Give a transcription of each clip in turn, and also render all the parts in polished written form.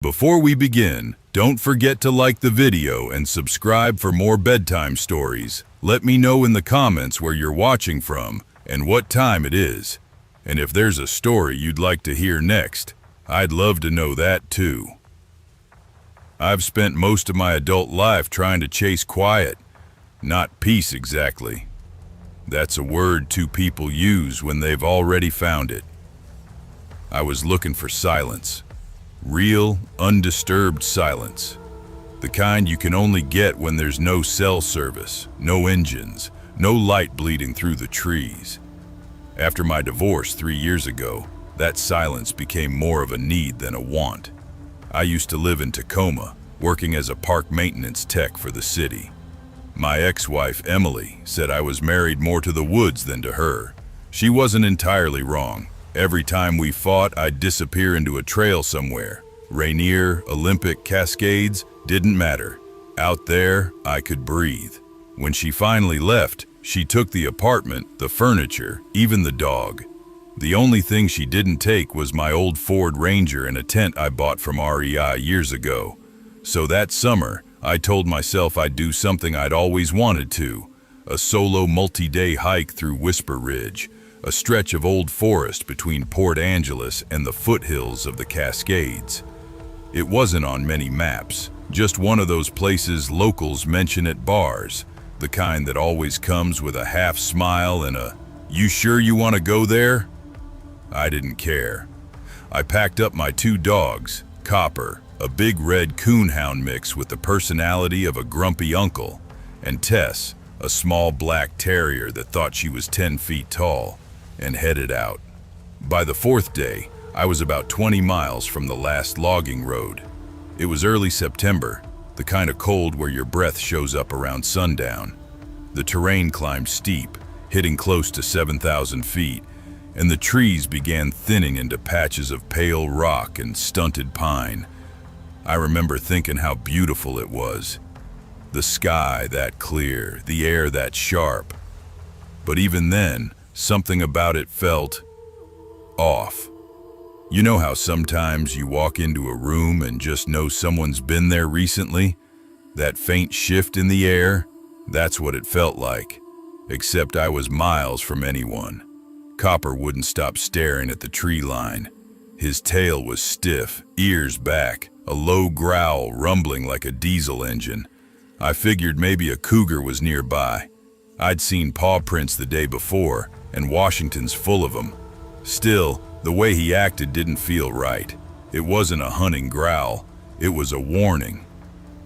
Before we begin, don't forget to like the video and subscribe for more bedtime stories. Let me know in the comments where you're watching from and what time it is. And if there's a story you'd like to hear next, I'd love to know that too. I've spent most of my adult life trying to chase quiet, not peace exactly. That's a word two people use when they've already found it. I was looking for silence. Real, undisturbed silence. The kind you can only get when there's no cell service, no engines, no light bleeding through the trees. After my divorce 3 years ago, that silence became more of a need than a want. I used to live in Tacoma, working as a park maintenance tech for the city. My ex-wife, Emily, said I was married more to the woods than to her. She wasn't entirely wrong. Every time we fought, I'd disappear into a trail somewhere. Rainier, Olympic, Cascades, didn't matter. Out there, I could breathe. When she finally left, she took the apartment, the furniture, even the dog. The only thing she didn't take was my old Ford Ranger and a tent I bought from REI years ago. So that summer, I told myself I'd do something I'd always wanted to. A solo multi-day hike through Whisper Ridge, a stretch of old forest between Port Angeles and the foothills of the Cascades. It wasn't on many maps, just one of those places locals mention at bars, the kind that always comes with a half smile and a, "You sure you want to go there?" I didn't care. I packed up my 2 dogs, Copper, a big red coonhound mix with the personality of a grumpy uncle, and Tess, a small black terrier that thought she was 10 feet tall, and headed out. By the 4th day, I was about 20 miles from the last logging road. It was early September, the kind of cold where your breath shows up around sundown. The terrain climbed steep, hitting close to 7,000 feet, and the trees began thinning into patches of pale rock and stunted pine. I remember thinking how beautiful it was. The sky that clear, the air that sharp. But even then, something about it felt off. You know how sometimes you walk into a room and just know someone's been there recently? That faint shift in the air? That's what it felt like. Except I was miles from anyone. Copper wouldn't stop staring at the tree line. His tail was stiff, ears back, a low growl rumbling like a diesel engine. I figured maybe a cougar was nearby. I'd seen paw prints the day before, and Washington's full of them. Still, the way he acted didn't feel right. It wasn't a hunting growl, it was a warning.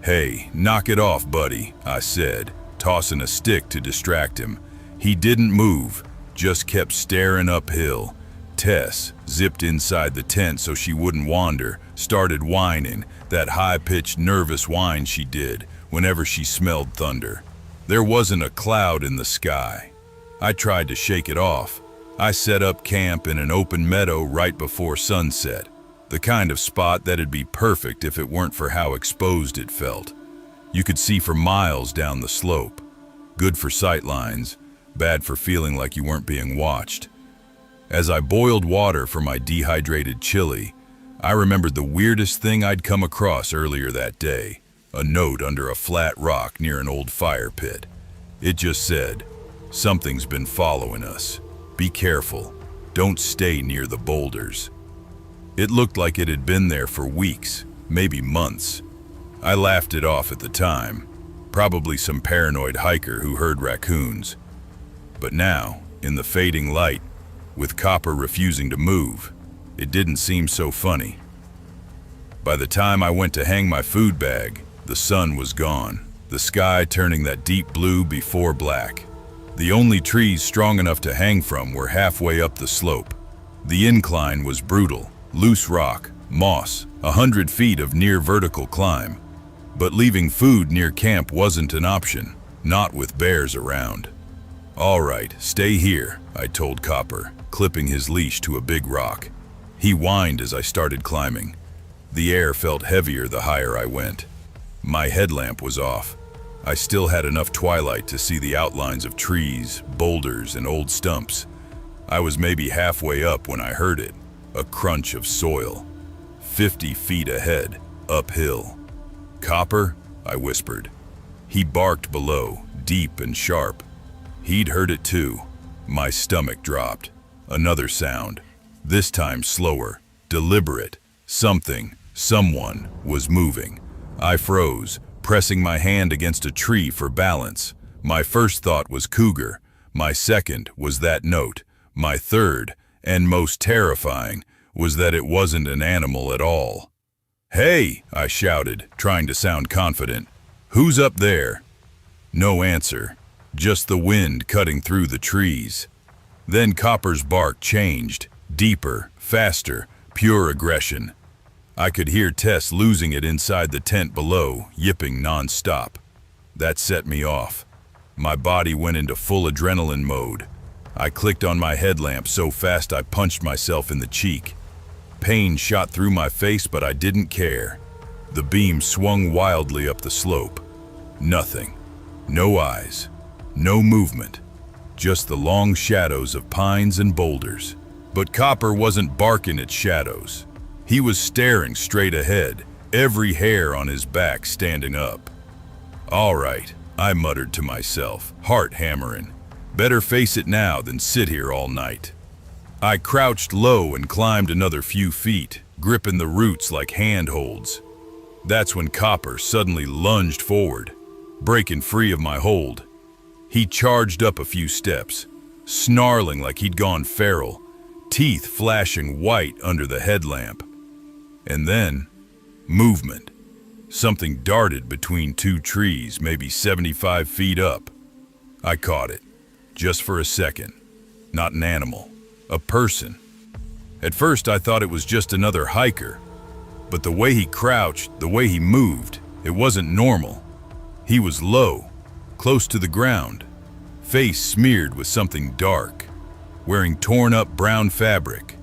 "Hey, knock it off, buddy," I said, tossing a stick to distract him. He didn't move, just kept staring uphill. Tess zipped inside the tent so she wouldn't wander, started whining, that high-pitched nervous whine she did whenever she smelled thunder. There wasn't a cloud in the sky. I tried to shake it off. I set up camp in an open meadow right before sunset, the kind of spot that'd be perfect if it weren't for how exposed it felt. You could see for miles down the slope. Good for sight lines, bad for feeling like you weren't being watched. As I boiled water for my dehydrated chili, I remembered the weirdest thing I'd come across earlier that day, a note under a flat rock near an old fire pit. It just said, "Something's been following us. Be careful. Don't stay near the boulders." It looked like it had been there for weeks, maybe months. I laughed it off at the time, probably some paranoid hiker who heard raccoons. But now, in the fading light, with Copper refusing to move, it didn't seem so funny. By the time I went to hang my food bag, the sun was gone, the sky turning that deep blue before black. The only trees strong enough to hang from were halfway up the slope. The incline was brutal, loose rock, moss, 100 feet of near vertical climb. But leaving food near camp wasn't an option, not with bears around. "All right, stay here," I told Copper, clipping his leash to a big rock. He whined as I started climbing. The air felt heavier the higher I went. My headlamp was off. I still had enough twilight to see the outlines of trees, boulders, and old stumps. I was maybe halfway up when I heard it, a crunch of soil. 50 feet ahead, uphill. "Copper?" I whispered. He barked below, deep and sharp. He'd heard it too. My stomach dropped. Another sound, this time slower, deliberate. Someone was moving. I froze, pressing my hand against a tree for balance. My first thought was cougar. My second was that note. My third, and most terrifying, was that it wasn't an animal at all. "Hey!" I shouted, trying to sound confident. "Who's up there?" No answer, just the wind cutting through the trees. Then Copper's bark changed, deeper, faster, pure aggression. I could hear Tess losing it inside the tent below, yipping non-stop. That set me off. My body went into full adrenaline mode. I clicked on my headlamp so fast I punched myself in the cheek. Pain shot through my face, but I didn't care. The beam swung wildly up the slope. Nothing. No eyes. No movement. Just the long shadows of pines and boulders. But Copper wasn't barking at shadows. He was staring straight ahead, every hair on his back standing up. "All right," I muttered to myself, heart hammering. "Better face it now than sit here all night." I crouched low and climbed another few feet, gripping the roots like handholds. That's when Copper suddenly lunged forward, breaking free of my hold. He charged up a few steps, snarling like he'd gone feral, teeth flashing white under the headlamp. And then, movement. Something darted between two trees, maybe 75 feet up. I caught it, just for a second. Not an animal, a person. At first I thought it was just another hiker, but the way he crouched, the way he moved, it wasn't normal. He was low, close to the ground, face smeared with something dark, wearing torn-up brown fabric,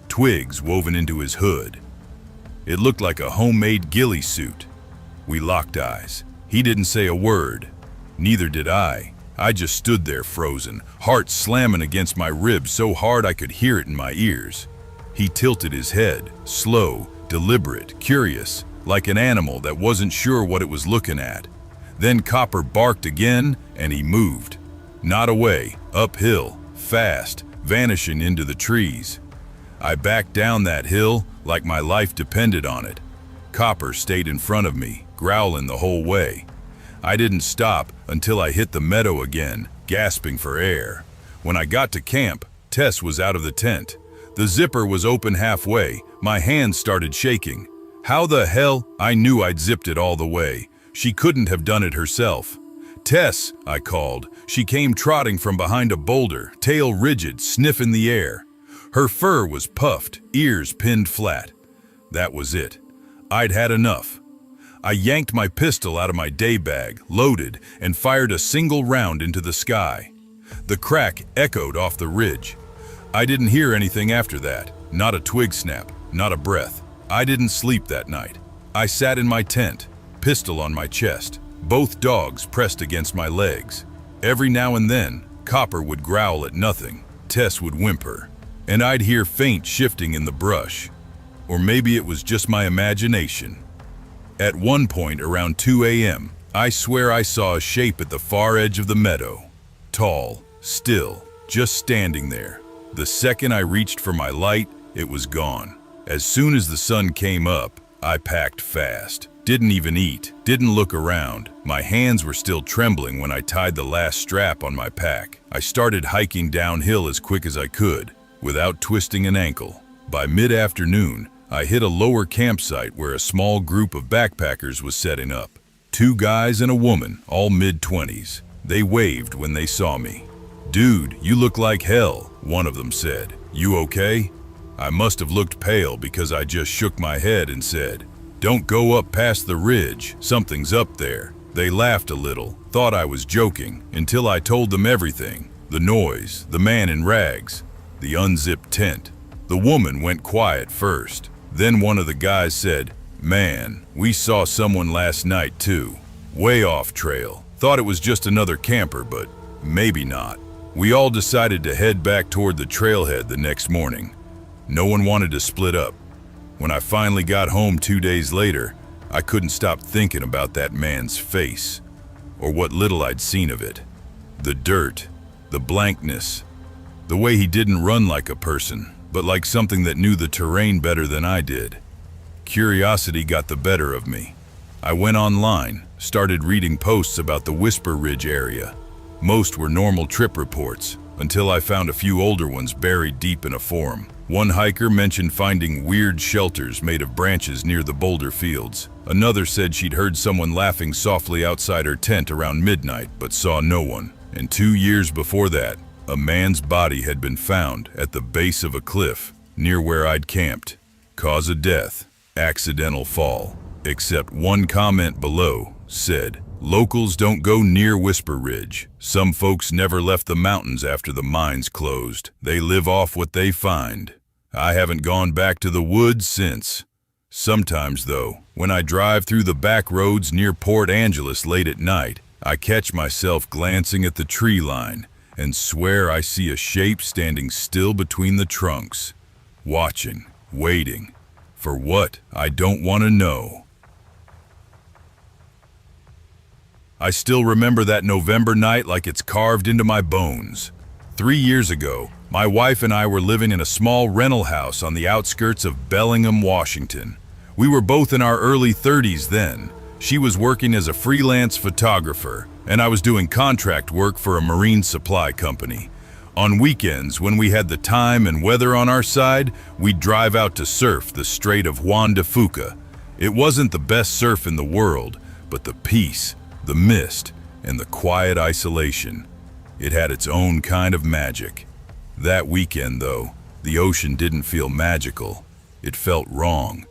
twigs woven into his hood. It looked like a homemade ghillie suit. We locked eyes. He didn't say a word. Neither did I. I just stood there frozen, heart slamming against my ribs so hard I could hear it in my ears. He tilted his head, slow, deliberate, curious, like an animal that wasn't sure what it was looking at. Then Copper barked again, and he moved. Not away, uphill, fast, vanishing into the trees. I backed down that hill like my life depended on it. Copper stayed in front of me, growling the whole way. I didn't stop until I hit the meadow again, gasping for air. When I got to camp, Tess was out of the tent. The zipper was open halfway. My hands started shaking. How the hell? I knew I'd zipped it all the way. She couldn't have done it herself. "Tess," I called. She came trotting from behind a boulder, tail rigid, sniffing the air. Her fur was puffed, ears pinned flat. That was it. I'd had enough. I yanked my pistol out of my day bag, loaded, and fired a single round into the sky. The crack echoed off the ridge. I didn't hear anything after that. Not a twig snap, not a breath. I didn't sleep that night. I sat in my tent, pistol on my chest, both dogs pressed against my legs. Every now and then, Copper would growl at nothing. Tess would whimper, and I'd hear faint shifting in the brush. Or maybe it was just my imagination. At one point around 2 a.m., I swear I saw a shape at the far edge of the meadow. Tall, still, just standing there. The second I reached for my light, it was gone. As soon as the sun came up, I packed fast. Didn't even eat, didn't look around. My hands were still trembling when I tied the last strap on my pack. I started hiking downhill as quick as I could, without twisting an ankle. By mid-afternoon, I hit a lower campsite where a small group of backpackers was setting up. 2 guys and a woman, all mid-20s. They waved when they saw me. "Dude, you look like hell," one of them said. "You okay?" I must have looked pale because I just shook my head and said, "Don't go up past the ridge, something's up there." They laughed a little, thought I was joking, until I told them everything. The noise, the man in rags, the unzipped tent. The woman went quiet first. Then one of the guys said, "Man, we saw someone last night too. Way off trail. Thought it was just another camper, but maybe not." We all decided to head back toward the trailhead the next morning. No one wanted to split up. When I finally got home 2 days later, I couldn't stop thinking about that man's face, or what little I'd seen of it. The dirt, the blankness, the way he didn't run like a person, but like something that knew the terrain better than I did. Curiosity got the better of me. I went online, started reading posts about the Whisper Ridge area. Most were normal trip reports, until I found a few older ones buried deep in a forum. One hiker mentioned finding weird shelters made of branches near the boulder fields. Another said she'd heard someone laughing softly outside her tent around midnight, but saw no one. And 2 years before that, a man's body had been found at the base of a cliff near where I'd camped. Cause of death, accidental fall. Except one comment below said, "Locals don't go near Whisper Ridge. Some folks never left the mountains after the mines closed. They live off what they find." I haven't gone back to the woods since. Sometimes, though, when I drive through the back roads near Port Angeles late at night, I catch myself glancing at the tree line and swear I see a shape standing still between the trunks, watching, waiting, for what I don't want to know. I still remember that November night like it's carved into my bones. 3 years ago, my wife and I were living in a small rental house on the outskirts of Bellingham, Washington. We were both in our early 30s then. She was working as a freelance photographer, and I was doing contract work for a marine supply company. On weekends, when we had the time and weather on our side, we'd drive out to surf the Strait of Juan de Fuca. It wasn't the best surf in the world, but the peace, the mist, and the quiet isolation. It had its own kind of magic. That weekend, though, the ocean didn't feel magical. It felt wrong.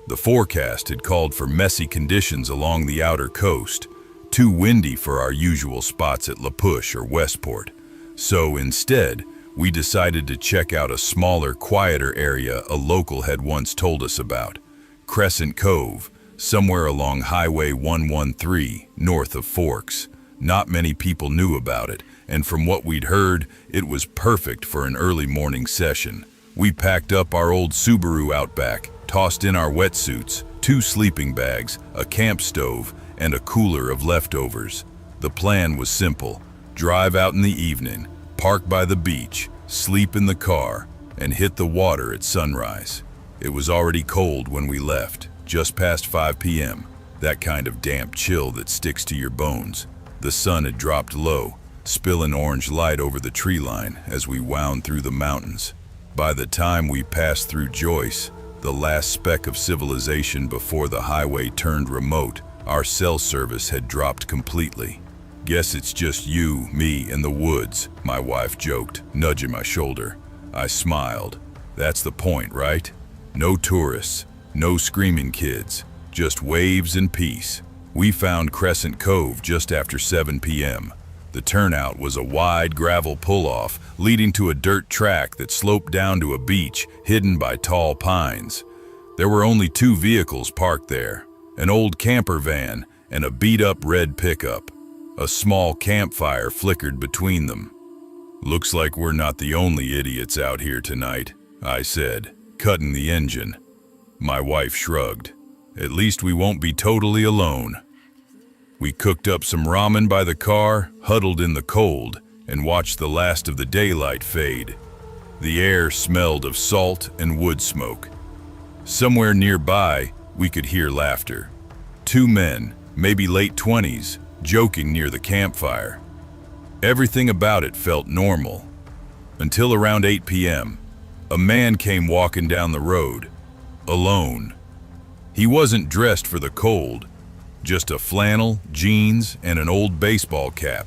The forecast had called for messy conditions along the outer coast, too windy for our usual spots at La Push or Westport. So instead, we decided to check out a smaller, quieter area a local had once told us about, Crescent Cove, somewhere along Highway 113, north of Forks. Not many people knew about it, and from what we'd heard, it was perfect for an early morning session. We packed up our old Subaru Outback, tossed in our wetsuits, 2 sleeping bags, a camp stove, and a cooler of leftovers. The plan was simple: drive out in the evening, park by the beach, sleep in the car, and hit the water at sunrise. It was already cold when we left, just past 5 p.m., that kind of damp chill that sticks to your bones. The sun had dropped low, spilling orange light over the tree line as we wound through the mountains. By the time we passed through Joyce, the last speck of civilization before the highway turned remote, our cell service had dropped completely. "Guess it's just you, me, and the woods," my wife joked, nudging my shoulder. I smiled. That's the point, right? No tourists, no screaming kids, just waves and peace. We found Crescent Cove just after 7 p.m. The turnout was a wide gravel pull-off leading to a dirt track that sloped down to a beach hidden by tall pines. There were only 2 vehicles parked there, an old camper van and a beat-up red pickup. A small campfire flickered between them. "Looks like we're not the only idiots out here tonight," I said, cutting the engine. My wife shrugged. "At least we won't be totally alone." We cooked up some ramen by the car, huddled in the cold, and watched the last of the daylight fade. The air smelled of salt and wood smoke. Somewhere nearby, we could hear laughter. 2 men, maybe late 20s, joking near the campfire. Everything about it felt normal. Until around 8 p.m., a man came walking down the road, alone. He wasn't dressed for the cold, just a flannel, jeans, and an old baseball cap.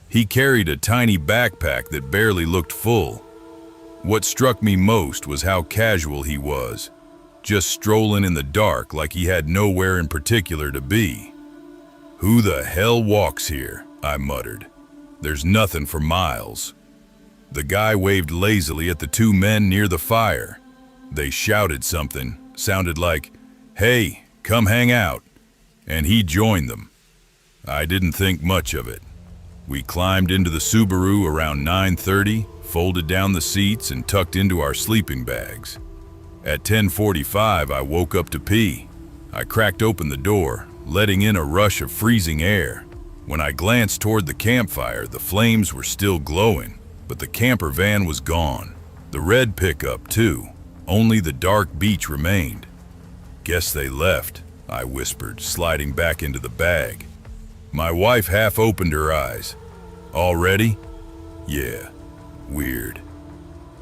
He carried a tiny backpack that barely looked full. What struck me most was how casual he was, just strolling in the dark like he had nowhere in particular to be. "Who the hell walks here?" I muttered. "There's nothing for miles." The guy waved lazily at the 2 men near the fire. They shouted something, sounded like, "Hey, come hang out," and he joined them. I didn't think much of it. We climbed into the Subaru around 9:30, folded down the seats and tucked into our sleeping bags. At 10:45, I woke up to pee. I cracked open the door, letting in a rush of freezing air. When I glanced toward the campfire, the flames were still glowing, but the camper van was gone. The red pickup, too. Only the dark beach remained. "Guess they left," I whispered, sliding back into the bag. My wife half opened her eyes. "Already?" "Yeah, weird."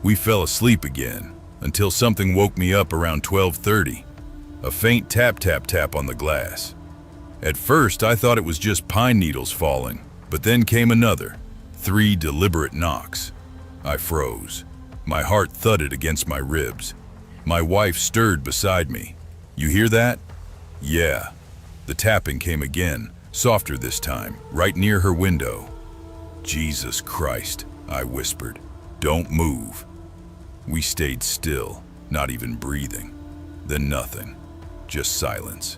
We fell asleep again, until something woke me up around 12:30. A faint tap tap tap on the glass. At first I thought it was just pine needles falling, but then came another, 3 deliberate knocks. I froze. My heart thudded against my ribs. My wife stirred beside me. "You hear that?" "Yeah." The tapping came again, softer this time, right near her window. "Jesus Christ," I whispered. "Don't move." We stayed still, not even breathing. Then nothing, just silence.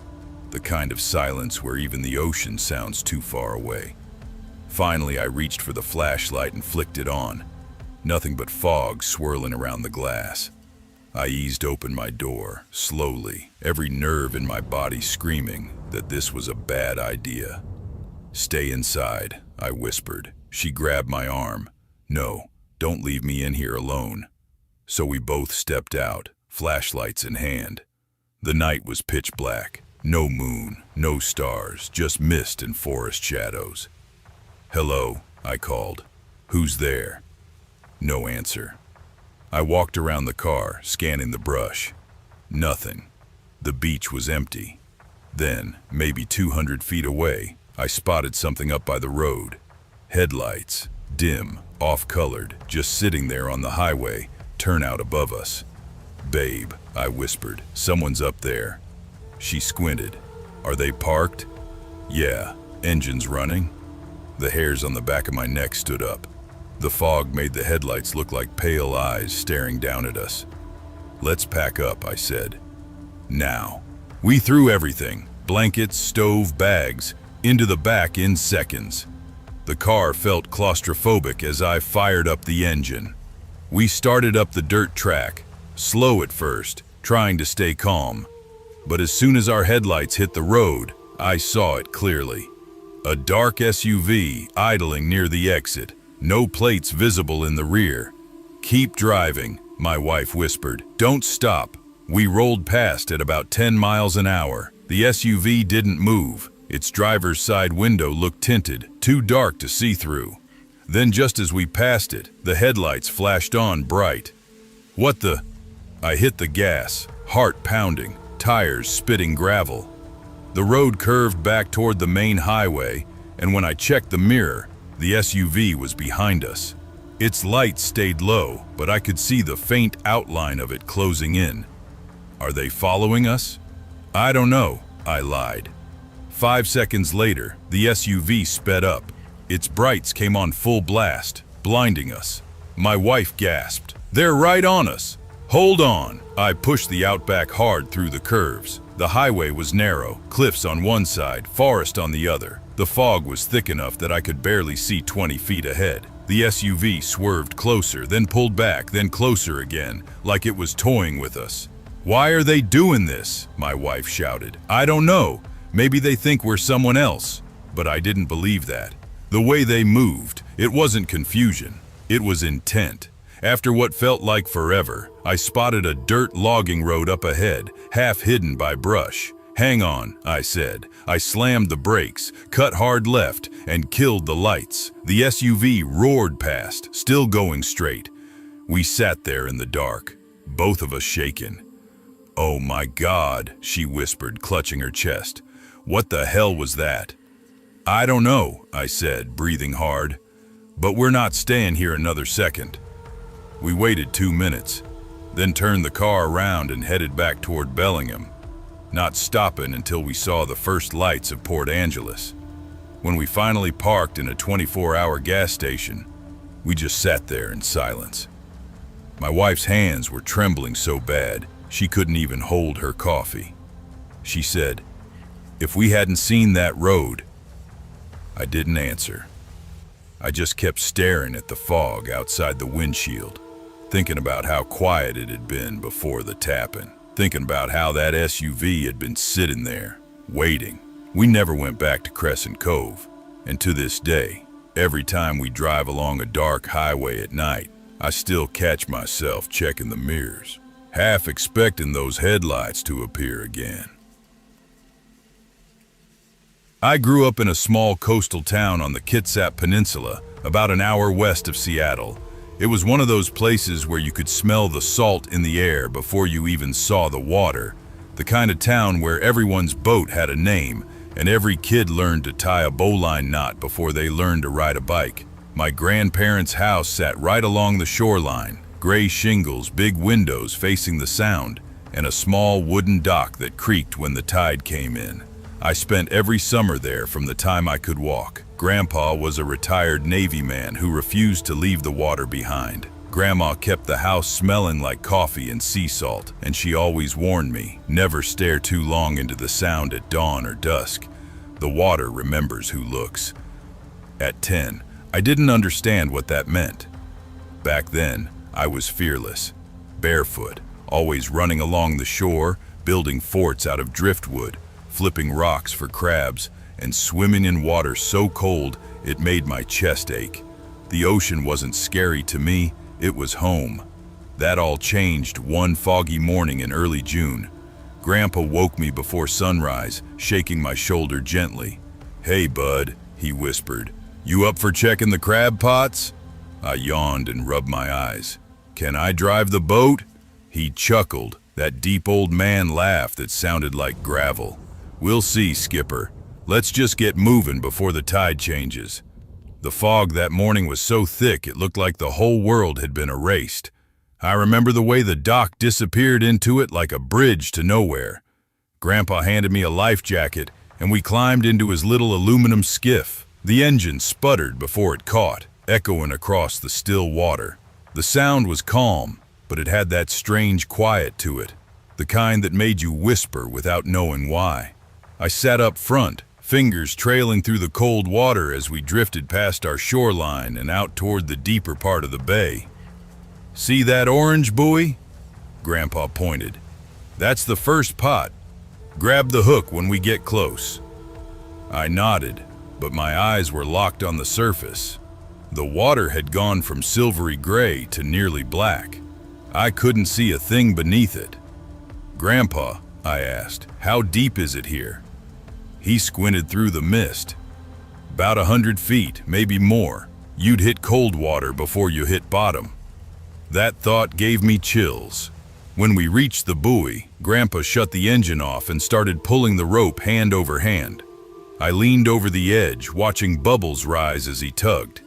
The kind of silence where even the ocean sounds too far away. Finally, I reached for the flashlight and flicked it on. Nothing but fog swirling around the glass. I eased open my door, slowly, every nerve in my body screaming that this was a bad idea. "Stay inside," I whispered. She grabbed my arm. "No, don't leave me in here alone." So we both stepped out, flashlights in hand. The night was pitch black. No moon, no stars, just mist and forest shadows. "Hello," I called. "Who's there?" No answer. I walked around the car, scanning the brush. Nothing. The beach was empty. Then, maybe 200 feet away, I spotted something up by the road. Headlights, dim, off-colored, just sitting there on the highway, turnout above us. "Babe," I whispered, "someone's up there." She squinted. "Are they parked?" "Yeah." "Engines running?" The hairs on the back of my neck stood up. The fog made the headlights look like pale eyes staring down at us. "Let's pack up," I said. "Now." We threw everything, blankets, stove, bags, into the back in seconds. The car felt claustrophobic as I fired up the engine. We started up the dirt track, slow at first, trying to stay calm. But as soon as our headlights hit the road, I saw it clearly. A dark SUV idling near the exit, no plates visible in the rear. "Keep driving," my wife whispered. "Don't stop." We rolled past at about 10 miles an hour. The SUV didn't move. Its driver's side window looked tinted, too dark to see through. Then just as we passed it, the headlights flashed on bright. "What the?" I hit the gas, heart pounding, tires spitting gravel. The road curved back toward the main highway, and when I checked the mirror, the SUV was behind us. Its lights stayed low, but I could see the faint outline of it closing in. "Are they following us?" "I don't know," I lied. 5 seconds later, the SUV sped up. Its brights came on full blast, blinding us. My wife gasped. "They're right on us!" "Hold on!" I pushed the Outback hard through the curves. The highway was narrow, cliffs on one side, forest on the other. The fog was thick enough that I could barely see 20 feet ahead. The SUV swerved closer, then pulled back, then closer again, like it was toying with us. "Why are they doing this?" my wife shouted. "I don't know. Maybe they think we're someone else." But I didn't believe that. The way they moved, it wasn't confusion. It was intent. After what felt like forever, I spotted a dirt logging road up ahead, half hidden by brush. "Hang on," I said. I slammed the brakes, cut hard left, and killed the lights. The SUV roared past, still going straight. We sat there in the dark, both of us shaken. "Oh my God," she whispered, clutching her chest. "What the hell was that?" "I don't know," I said, breathing hard. "But we're not staying here another second." We waited 2 minutes, then turned the car around and headed back toward Bellingham, not stopping until we saw the first lights of Port Angeles. When we finally parked in a 24-hour gas station, we just sat there in silence. My wife's hands were trembling so bad, she couldn't even hold her coffee. She said, "If we hadn't seen that road..." I didn't answer. I just kept staring at the fog outside the windshield, thinking about how quiet it had been before the tapping. thinking about how that SUV had been sitting there, waiting. We never went back to Crescent Cove, and to this day, every time we drive along a dark highway at night, I still catch myself checking the mirrors, half expecting those headlights to appear again. I grew up in a small coastal town on the Kitsap Peninsula, about an hour west of Seattle. It was one of those places where you could smell the salt in the air before you even saw the water. The kind of town where everyone's boat had a name, and every kid learned to tie a bowline knot before they learned to ride a bike. My grandparents' house sat right along the shoreline, gray shingles, big windows facing the sound, and a small wooden dock that creaked when the tide came in. I spent every summer there from the time I could walk. Grandpa was a retired Navy man who refused to leave the water behind. Grandma kept the house smelling like coffee and sea salt, and she always warned me, never stare too long into the sound at dawn or dusk. The water remembers who looks. At 10, I didn't understand what that meant. Back then, I was fearless, barefoot, always running along the shore, building forts out of driftwood, flipping rocks for crabs, and swimming in water so cold it made my chest ache. The ocean wasn't scary to me, it was home. That all changed one foggy morning in early June. Grandpa woke me before sunrise, shaking my shoulder gently. "Hey, bud," he whispered. "You up for checking the crab pots?" I yawned and rubbed my eyes. "Can I drive the boat?" He chuckled, that deep old man laugh that sounded like gravel. "We'll see, Skipper. Let's just get moving before the tide changes." The fog that morning was so thick it looked like the whole world had been erased. I remember the way the dock disappeared into it like a bridge to nowhere. Grandpa handed me a life jacket, and we climbed into his little aluminum skiff. The engine sputtered before it caught, echoing across the still water. The sound was calm, but it had that strange quiet to it, the kind that made you whisper without knowing why. I sat up front, fingers trailing through the cold water as we drifted past our shoreline and out toward the deeper part of the bay. "See that orange buoy?" Grandpa pointed. "That's the first pot. Grab the hook when we get close." I nodded, but my eyes were locked on the surface. The water had gone from silvery gray to nearly black. I couldn't see a thing beneath it. "Grandpa," I asked, "how deep is it here?" He squinted through the mist. "About 100 feet, maybe more. You'd hit cold water before you hit bottom." That thought gave me chills. When we reached the buoy, Grandpa shut the engine off and started pulling the rope hand over hand. I leaned over the edge, watching bubbles rise as he tugged.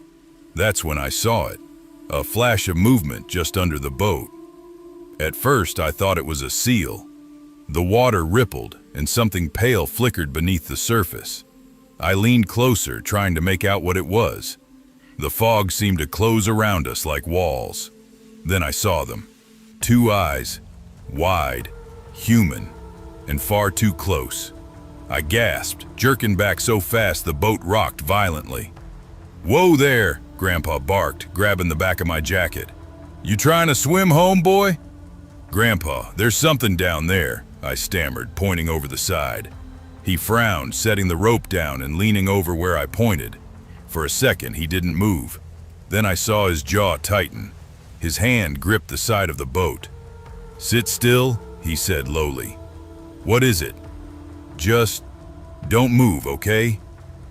That's when I saw it, a flash of movement just under the boat. At first, I thought it was a seal. The water rippled, and something pale flickered beneath the surface. I leaned closer, trying to make out what it was. The fog seemed to close around us like walls. Then I saw them. 2 eyes, wide, human, and far too close. I gasped, jerking back so fast the boat rocked violently. "Whoa there," Grandpa barked, grabbing the back of my jacket. "You trying to swim home, boy?" "Grandpa, there's something down there," I stammered, pointing over the side. He frowned, setting the rope down and leaning over where I pointed. For a second, he didn't move. Then I saw his jaw tighten. His hand gripped the side of the boat. "Sit still," he said lowly. "What is it?" "Just don't move, okay?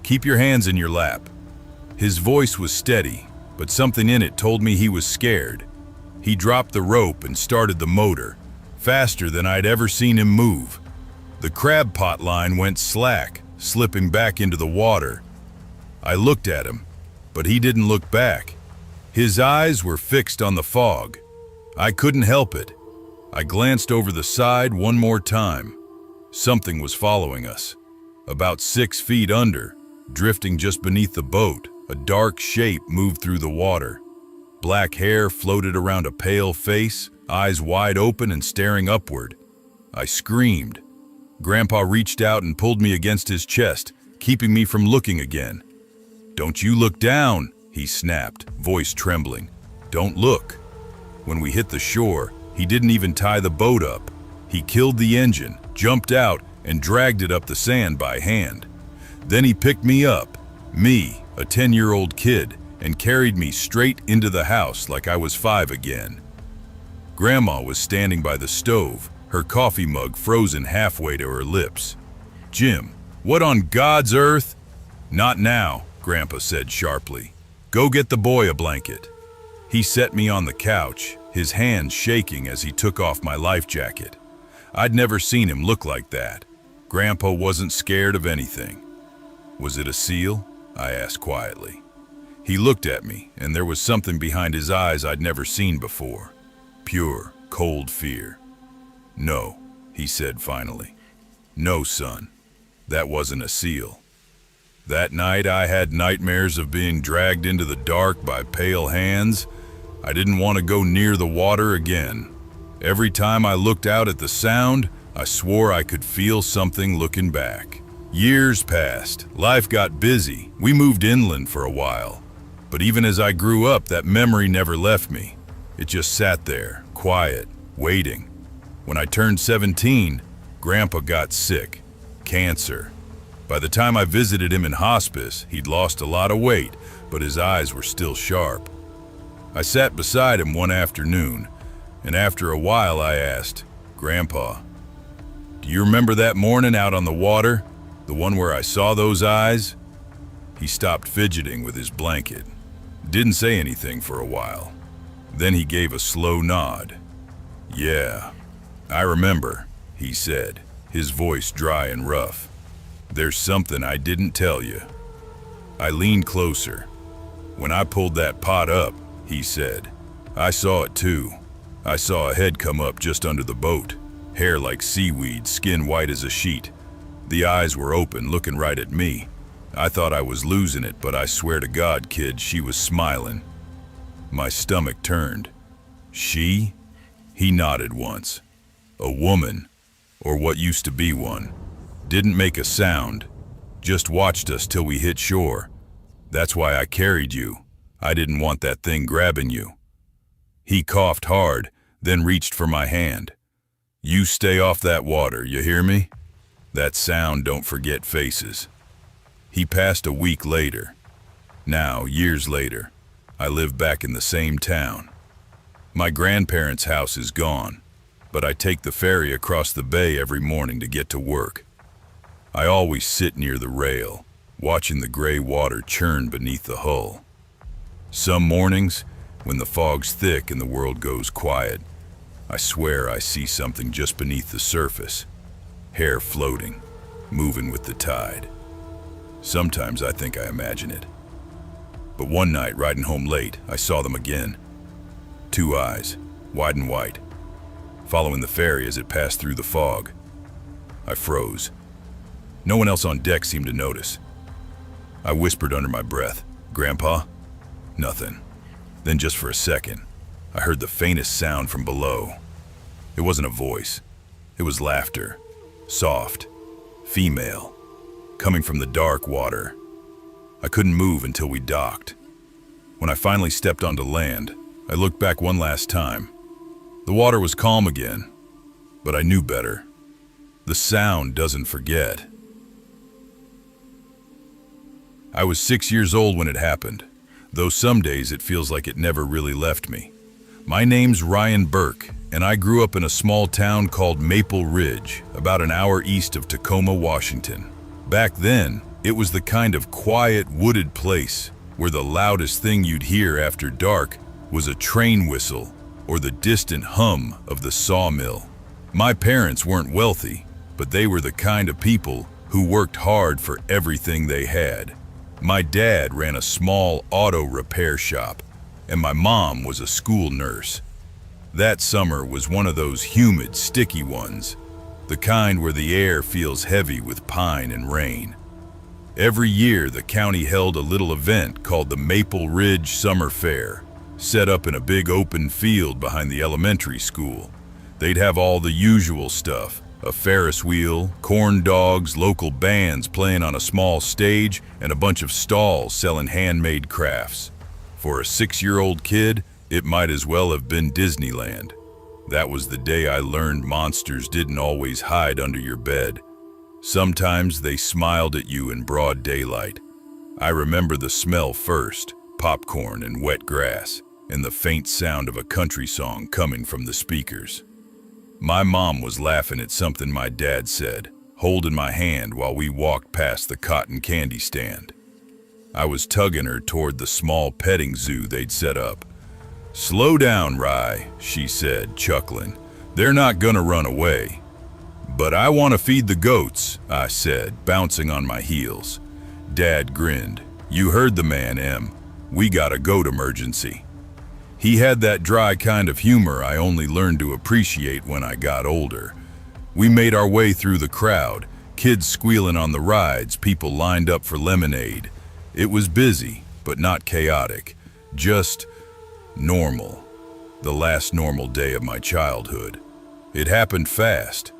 Keep your hands in your lap." His voice was steady, but something in it told me he was scared. He dropped the rope and started the motor, faster than I'd ever seen him move. The crab pot line went slack, slipping back into the water. I looked at him, but he didn't look back. His eyes were fixed on the fog. I couldn't help it. I glanced over the side one more time. Something was following us. About 6 feet under, drifting just beneath the boat, a dark shape moved through the water. Black hair floated around a pale face, eyes wide open and staring upward. I screamed. Grandpa reached out and pulled me against his chest, keeping me from looking again. "Don't you look down," he snapped, voice trembling. "Don't look." When we hit the shore, he didn't even tie the boat up. He killed the engine, jumped out, and dragged it up the sand by hand. Then he picked me up, me, a 10-year-old kid, and carried me straight into the house like I was 5 again. Grandma was standing by the stove, her coffee mug frozen halfway to her lips. "Jim, what on God's earth?" "Not now," Grandpa said sharply. "Go get the boy a blanket." He set me on the couch, his hands shaking as he took off my life jacket. I'd never seen him look like that. Grandpa wasn't scared of anything. "Was it a seal?" I asked quietly. He looked at me, and there was something behind his eyes I'd never seen before. Pure, cold fear. "No," he said finally. "No, son. That wasn't a seal." That night I had nightmares of being dragged into the dark by pale hands. I didn't want to go near the water again. Every time I looked out at the sound, I swore I could feel something looking back. Years passed. Life got busy. We moved inland for a while. But even as I grew up, that memory never left me. It just sat there, quiet, waiting. When I turned 17, Grandpa got sick. Cancer. By the time I visited him in hospice, he'd lost a lot of weight, but his eyes were still sharp. I sat beside him one afternoon, and after a while I asked, "Grandpa, do you remember that morning out on the water? The one where I saw those eyes?" He stopped fidgeting with his blanket. Didn't say anything for a while. Then he gave a slow nod. "Yeah, I remember," he said, his voice dry and rough. "There's something I didn't tell you." I leaned closer. "When I pulled that pot up," he said, "I saw it too. I saw a head come up just under the boat, hair like seaweed, skin white as a sheet. The eyes were open, looking right at me. I thought I was losing it, but I swear to God, kid, she was smiling." My stomach turned. "She?" He nodded once. "A woman, or what used to be one. Didn't make a sound, just watched us till we hit shore. That's why I carried you. I didn't want that thing grabbing you." He coughed hard, then reached for my hand. "You stay off that water, you hear me? That sound don't forget faces." He passed a week later. Now, years later, I live back in the same town. My grandparents' house is gone, but I take the ferry across the bay every morning to get to work. I always sit near the rail, watching the gray water churn beneath the hull. Some mornings, when the fog's thick and the world goes quiet, I swear I see something just beneath the surface, hair floating, moving with the tide. Sometimes I think I imagine it. But one night, riding home late, I saw them again. 2 eyes, wide and white, following the ferry as it passed through the fog. I froze. No one else on deck seemed to notice. I whispered under my breath, "Grandpa?" Nothing. Then just for a second, I heard the faintest sound from below. It wasn't a voice. It was laughter. Soft. Female. Coming from the dark water. I couldn't move until we docked. When I finally stepped onto land, I looked back one last time. The water was calm again, but I knew better. The sound doesn't forget. I was 6 years old when it happened, though some days it feels like it never really left me. My name's Ryan Burke, and I grew up in a small town called Maple Ridge, about an hour east of Tacoma, Washington. Back then, it was the kind of quiet, wooded place where the loudest thing you'd hear after dark was a train whistle or the distant hum of the sawmill. My parents weren't wealthy, but they were the kind of people who worked hard for everything they had. My dad ran a small auto repair shop, and my mom was a school nurse. That summer was one of those humid, sticky ones, the kind where the air feels heavy with pine and rain. Every year, the county held a little event called the Maple Ridge Summer Fair, set up in a big open field behind the elementary school. They'd have all the usual stuff, a Ferris wheel, corn dogs, local bands playing on a small stage, and a bunch of stalls selling handmade crafts. For a 6-year-old kid, it might as well have been Disneyland. That was the day I learned monsters didn't always hide under your bed. Sometimes they smiled at you in broad daylight. I remember the smell first, popcorn and wet grass, and the faint sound of a country song coming from the speakers. My mom was laughing at something my dad said, holding my hand while we walked past the cotton candy stand. I was tugging her toward the small petting zoo they'd set up. "Slow down, Rye," she said, chuckling. "They're not gonna run away." "But I want to feed the goats," I said, bouncing on my heels. Dad grinned. "You heard the man, Em. We got a goat emergency." He had that dry kind of humor I only learned to appreciate when I got older. We made our way through the crowd, kids squealing on the rides, people lined up for lemonade. It was busy, but not chaotic. Just normal. The last normal day of my childhood. It happened fast.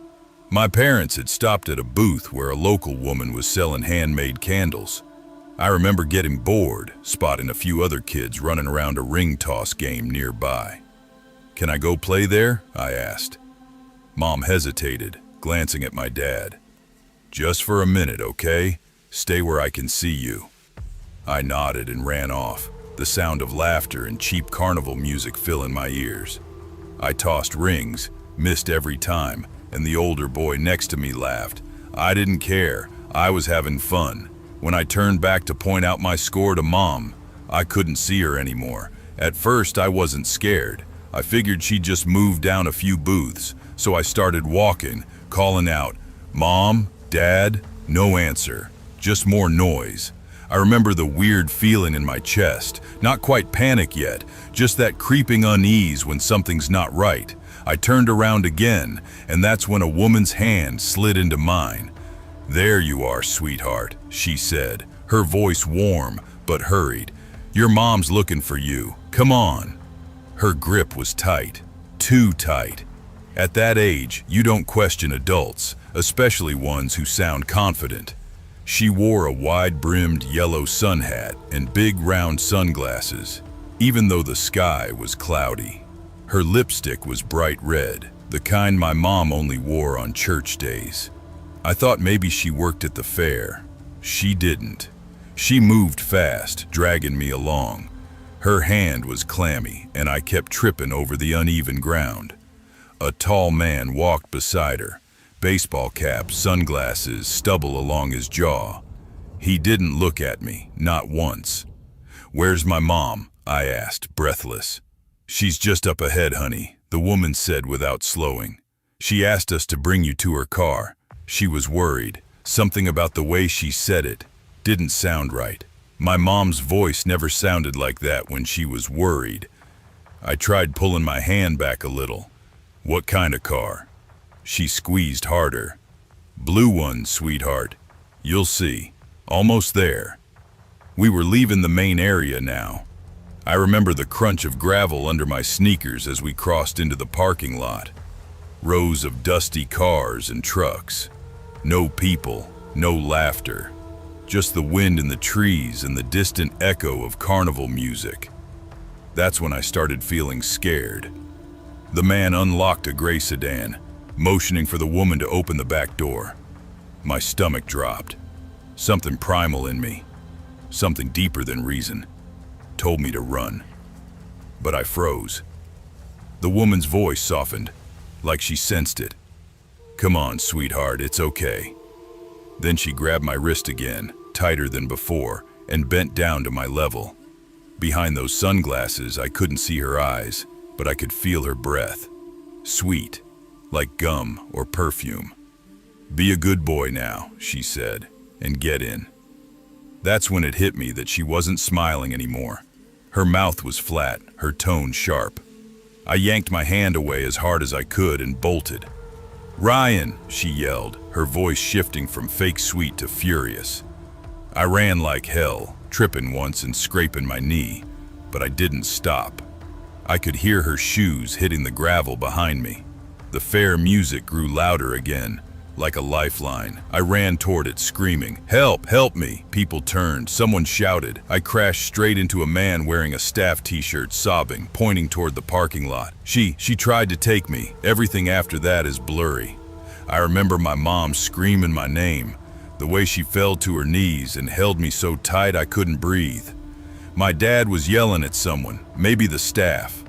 My parents had stopped at a booth where a local woman was selling handmade candles. I remember getting bored, spotting a few other kids running around a ring toss game nearby. "Can I go play there?" I asked. Mom hesitated, glancing at my dad. "Just for a minute, okay? Stay where I can see you." I nodded and ran off, the sound of laughter and cheap carnival music filling my ears. I tossed rings, missed every time, and the older boy next to me laughed. I didn't care. I was having fun. When I turned back to point out my score to Mom, I couldn't see her anymore. At first, I wasn't scared. I figured she'd just moved down a few booths, so I started walking, calling out, "Mom? Dad?" No answer, just more noise. I remember the weird feeling in my chest, not quite panic yet, just that creeping unease when something's not right. I turned around again, and that's when a woman's hand slid into mine. "There you are, sweetheart," she said, her voice warm but hurried. "Your mom's looking for you. Come on." Her grip was tight, too tight. At that age, you don't question adults, especially ones who sound confident. She wore a wide-brimmed yellow sun hat and big round sunglasses, even though the sky was cloudy. Her lipstick was bright red, the kind my mom only wore on church days. I thought maybe she worked at the fair. She didn't. She moved fast, dragging me along. Her hand was clammy, and I kept tripping over the uneven ground. A tall man walked beside her, baseball cap, sunglasses, stubble along his jaw. He didn't look at me, not once. "Where's my mom?" I asked, breathless. "She's just up ahead, honey," the woman said without slowing. "She asked us to bring you to her car." She was worried. Something about the way she said it didn't sound right. My mom's voice never sounded like that when she was worried. I tried pulling my hand back a little. "What kind of car?" She squeezed harder. "Blue one, sweetheart. You'll see. Almost there." We were leaving the main area now. I remember the crunch of gravel under my sneakers as we crossed into the parking lot. Rows of dusty cars and trucks. No people, no laughter. Just the wind in the trees and the distant echo of carnival music. That's when I started feeling scared. The man unlocked a gray sedan, motioning for the woman to open the back door. My stomach dropped. Something primal in me, something deeper than reason, told me to run. But I froze. The woman's voice softened, like she sensed it. "Come on, sweetheart, it's okay." Then she grabbed my wrist again, tighter than before, and bent down to my level. Behind those sunglasses, I couldn't see her eyes, but I could feel her breath. Sweet, like gum or perfume. "Be a good boy now," she said, "and get in." That's when it hit me that she wasn't smiling anymore. Her mouth was flat, her tone sharp. I yanked my hand away as hard as I could and bolted. "Ryan," she yelled, her voice shifting from fake sweet to furious. I ran like hell, tripping once and scraping my knee, but I didn't stop. I could hear her shoes hitting the gravel behind me. The fair music grew louder again, like a lifeline. I ran toward it, screaming, "Help! Help me!" People turned. Someone shouted. I crashed straight into a man wearing a staff t-shirt, sobbing, pointing toward the parking lot. She tried to take me. Everything after that is blurry. I remember my mom screaming my name, the way she fell to her knees and held me so tight I couldn't breathe. My dad was yelling at someone, maybe the staff.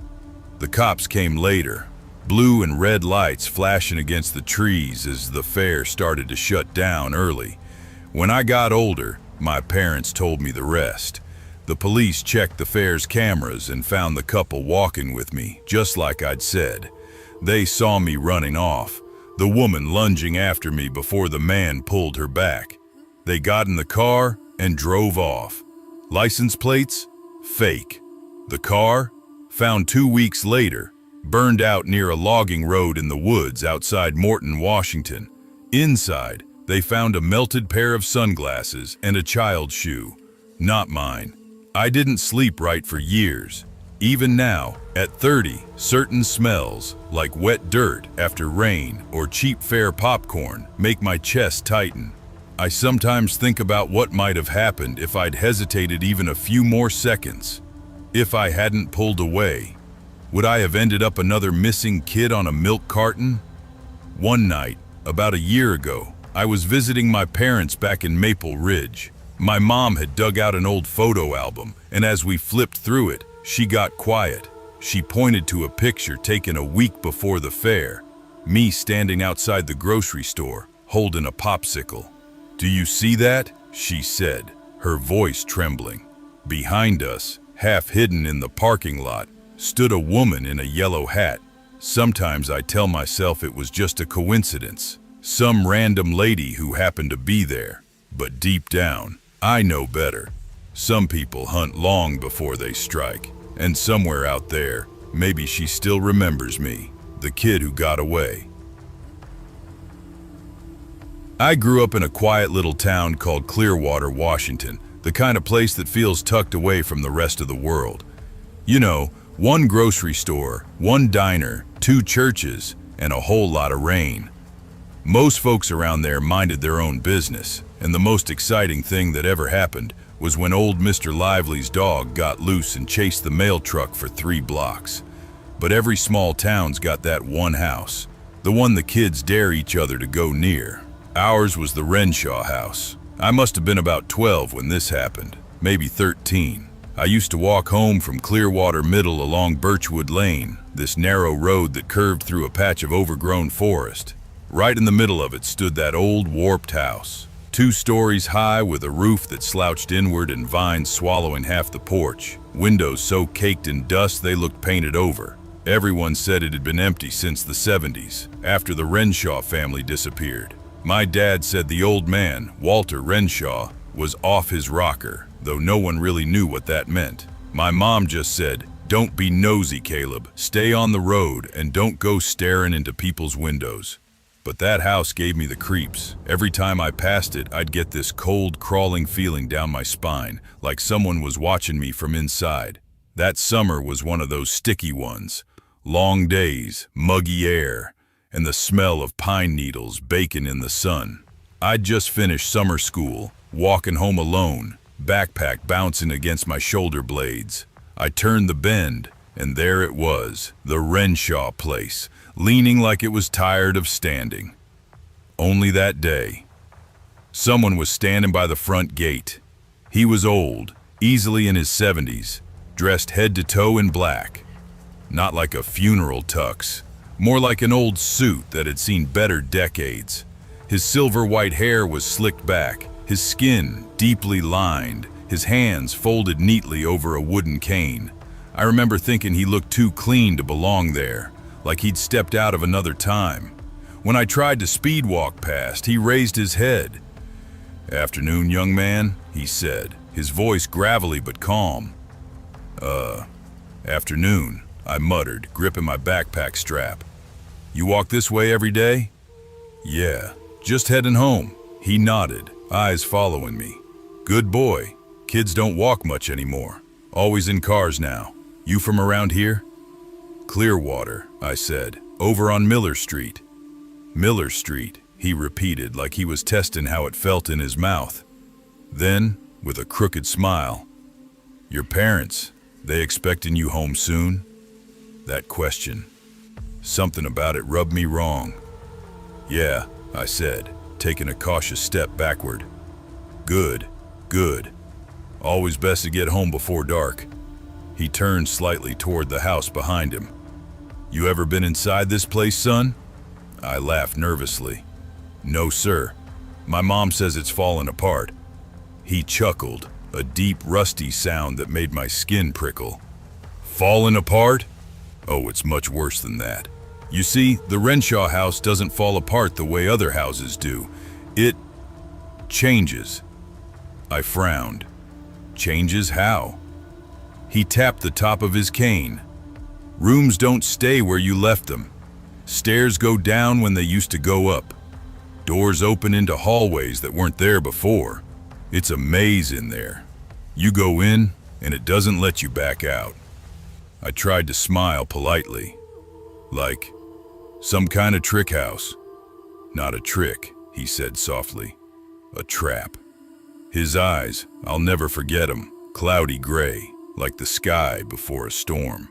The cops came later, blue and red lights flashing against the trees as the fair started to shut down early. When I got older, my parents told me the rest. The police checked the fair's cameras and found the couple walking with me, just like I'd said. They saw me running off, the woman lunging after me before the man pulled her back. They got in the car and drove off. License plates? Fake. The car? Found 2 weeks later, burned out near a logging road in the woods outside Morton, Washington. Inside, they found a melted pair of sunglasses and a child's shoe. Not mine. I didn't sleep right for years. Even now, at 30, certain smells, like wet dirt after rain or cheap fair popcorn, make my chest tighten. I sometimes think about what might have happened if I'd hesitated even a few more seconds. If I hadn't pulled away, would I have ended up another missing kid on a milk carton? One night, about a year ago, I was visiting my parents back in Maple Ridge. My mom had dug out an old photo album, and as we flipped through it, she got quiet. She pointed to a picture taken a week before the fair, me standing outside the grocery store, holding a popsicle. "Do you see that?" she said, her voice trembling. Behind us, half hidden in the parking lot, stood a woman in a yellow hat. Sometimes I tell myself it was just a coincidence, some random lady who happened to be there. But deep down, I know better. Some people hunt long before they strike, and somewhere out there, maybe she still remembers me, the kid who got away. I grew up in a quiet little town called Clearwater, Washington, the kind of place that feels tucked away from the rest of the world. You know, one grocery store, one diner, 2 churches, and a whole lot of rain. Most folks around there minded their own business, and the most exciting thing that ever happened was when old Mr. Lively's dog got loose and chased the mail truck for 3 blocks. But every small town's got that one house, the one the kids dare each other to go near. Ours was the Renshaw house. I must have been about 12 when this happened, maybe 13. I used to walk home from Clearwater Middle along Birchwood Lane, this narrow road that curved through a patch of overgrown forest. Right in the middle of it stood that old warped house, 2 stories high with a roof that slouched inward and vines swallowing half the porch, windows so caked in dust they looked painted over. Everyone said it had been empty since the 70s, after the Renshaw family disappeared. My dad said the old man, Walter Renshaw, was off his rocker, though no one really knew what that meant. My mom just said, "Don't be nosy, Caleb. Stay on the road and don't go staring into people's windows." But that house gave me the creeps. Every time I passed it, I'd get this cold, crawling feeling down my spine, like someone was watching me from inside. That summer was one of those sticky ones. Long days, muggy air, and the smell of pine needles baking in the sun. I'd just finished summer school, walking home alone, backpack bouncing against my shoulder blades. I turned the bend, and there it was, the Renshaw place, leaning like it was tired of standing. Only that day, someone was standing by the front gate. He was old, easily in his 70s, dressed head to toe in black. Not like a funeral tux, more like an old suit that had seen better decades. His silver white hair was slicked back, his skin deeply lined, his hands folded neatly over a wooden cane. I remember thinking he looked too clean to belong there, like he'd stepped out of another time. When I tried to speed walk past, he raised his head. "Afternoon, young man," he said, his voice gravelly but calm. Afternoon," I muttered, gripping my backpack strap. "You walk this way every day?" "Yeah, just heading home." He nodded, eyes following me. "Good boy. Kids don't walk much anymore. Always in cars now. You from around here?" "Clearwater," I said, "over on Miller Street." "Miller Street," he repeated like he was testing how it felt in his mouth. Then, with a crooked smile, "Your parents, they expecting you home soon?" That question, something about it rubbed me wrong. "Yeah," I said, taking a cautious step backward. Good. Always best to get home before dark." He turned slightly toward the house behind him. "You ever been inside this place, son?" I laughed nervously. "No, sir. My mom says it's fallen apart." He chuckled, a deep, rusty sound that made my skin prickle. "Fallen apart? Oh, it's much worse than that. You see, the Renshaw house doesn't fall apart the way other houses do. It changes." I frowned. "Changes how?" He tapped the top of his cane. "Rooms don't stay where you left them. Stairs go down when they used to go up. Doors open into hallways that weren't there before. It's a maze in there. You go in, and it doesn't let you back out." I tried to smile politely. "Like some kind of trick house." "Not a trick," he said softly. "A trap." His eyes, I'll never forget them, cloudy gray, like the sky before a storm.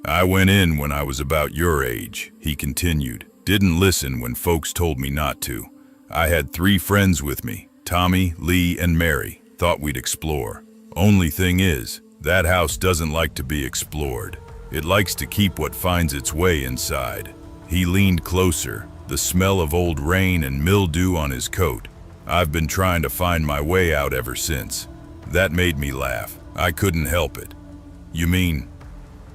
"I went in when I was about your age," he continued. "Didn't listen when folks told me not to. I had 3 friends with me, Tommy, Lee, and Mary. Thought we'd explore. Only thing is, that house doesn't like to be explored. It likes to keep what finds its way inside." He leaned closer, the smell of old rain and mildew on his coat. "I've been trying to find my way out ever since." That made me laugh. I couldn't help it. "You mean,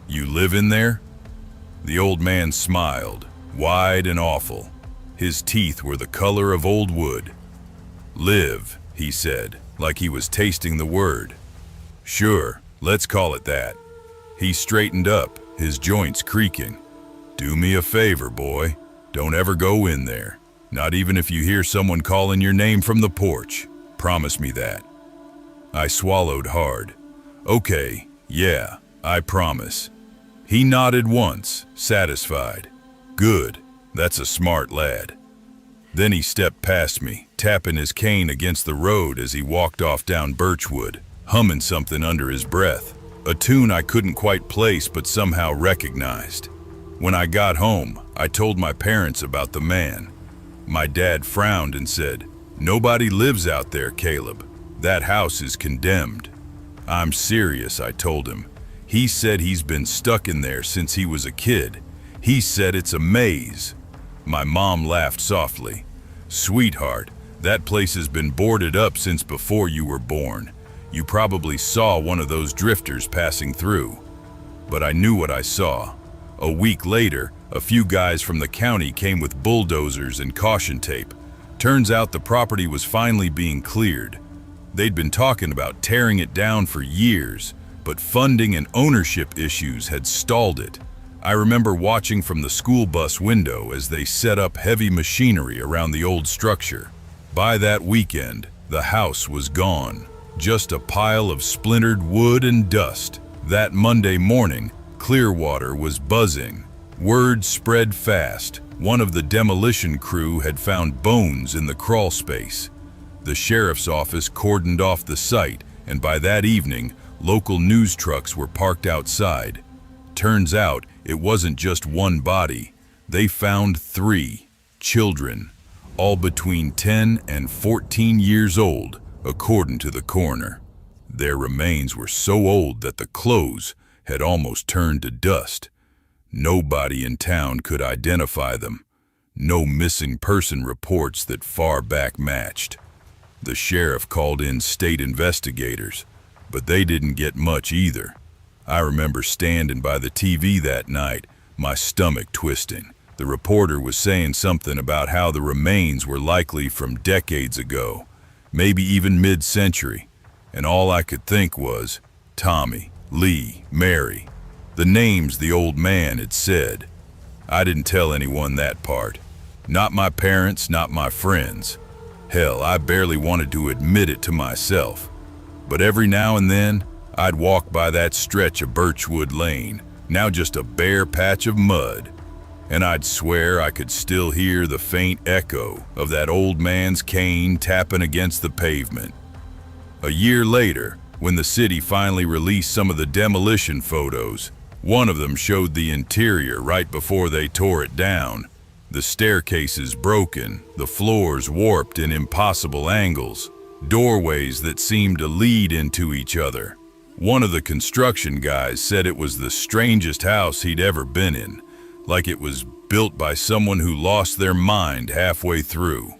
you live in there?" The old man smiled, wide and awful. His teeth were the color of old wood. "Live," he said, like he was tasting the word. "Sure, let's call it that." He straightened up, his joints creaking. "Do me a favor, boy. Don't ever go in there. Not even if you hear someone calling your name from the porch. Promise me that." I swallowed hard. "Okay, yeah, I promise." He nodded once, satisfied. "Good, that's a smart lad." Then he stepped past me, tapping his cane against the road as he walked off down Birchwood, humming something under his breath, a tune I couldn't quite place but somehow recognized. When I got home, I told my parents about the man. My dad frowned and said, "Nobody lives out there, Caleb. That house is condemned." "I'm serious," I told him. "He said he's been stuck in there since he was a kid. He said it's a maze." My mom laughed softly. "Sweetheart, that place has been boarded up since before you were born. You probably saw one of those drifters passing through." But I knew what I saw. A week later, a few guys from the county came with bulldozers and caution tape. Turns out the property was finally being cleared. They'd been talking about tearing it down for years, but funding and ownership issues had stalled it. I remember watching from the school bus window as they set up heavy machinery around the old structure. By that weekend, the house was gone, just a pile of splintered wood and dust. That Monday morning, Clearwater was buzzing. Word spread fast. One of the demolition crew had found bones in the crawl space. The sheriff's office cordoned off the site, and by that evening, local news trucks were parked outside. Turns out, it wasn't just one body. They found 3 children, all between 10 and 14 years old, according to the coroner. Their remains were so old that the clothes had almost turned to dust. Nobody in town could identify them. No missing person reports that far back matched. The sheriff called in state investigators, but they didn't get much either. I remember standing by the TV that night, my stomach twisting. The reporter was saying something about how the remains were likely from decades ago, maybe even mid-century, and all I could think was Tommy, Lee, Mary, the names the old man had said. I didn't tell anyone that part. Not my parents, not my friends. Hell, I barely wanted to admit it to myself. But every now and then, I'd walk by that stretch of Birchwood Lane, now just a bare patch of mud, and I'd swear I could still hear the faint echo of that old man's cane tapping against the pavement. A year later, when the city finally released some of the demolition photos, one of them showed the interior right before they tore it down. The staircases broken, the floors warped in impossible angles, doorways that seemed to lead into each other. One of the construction guys said it was the strangest house he'd ever been in, like it was built by someone who lost their mind halfway through.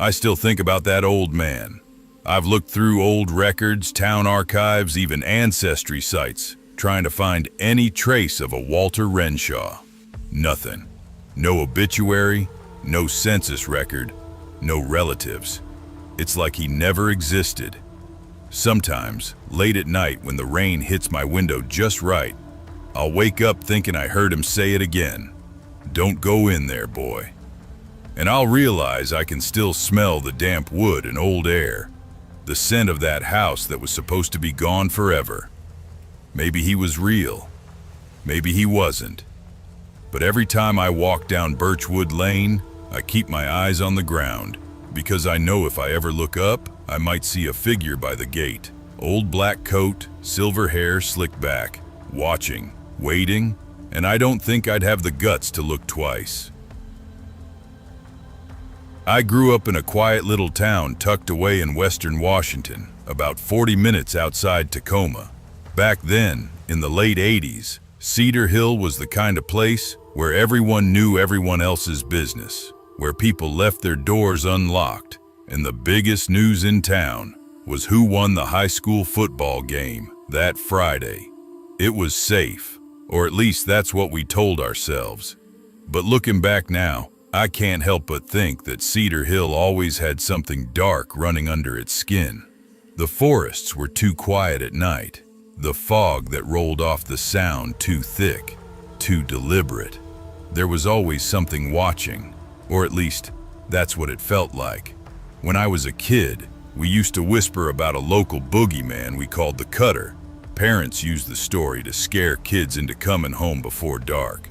I still think about that old man. I've looked through old records, town archives, even ancestry sites, trying to find any trace of a Walter Renshaw. Nothing. No obituary, no census record, no relatives. It's like he never existed. Sometimes, late at night when the rain hits my window just right, I'll wake up thinking I heard him say it again. "Don't go in there, boy." And I'll realize I can still smell the damp wood and old air, the scent of that house that was supposed to be gone forever. Maybe he was real. Maybe he wasn't. But every time I walk down Birchwood Lane, I keep my eyes on the ground, because I know if I ever look up, I might see a figure by the gate. Old black coat, silver hair slicked back, watching, waiting, and I don't think I'd have the guts to look twice. I grew up in a quiet little town tucked away in western Washington, about 40 minutes outside Tacoma. Back then, in the late 80s, Cedar Hill was the kind of place where everyone knew everyone else's business, where people left their doors unlocked, and the biggest news in town was who won the high school football game that Friday. It was safe, or at least that's what we told ourselves. But looking back now, I can't help but think that Cedar Hill always had something dark running under its skin. The forests were too quiet at night, the fog that rolled off the sound too thick, too deliberate. There was always something watching, or at least that's what it felt like. When I was a kid, we used to whisper about a local boogeyman we called the Cutter. Parents used the story to scare kids into coming home before dark.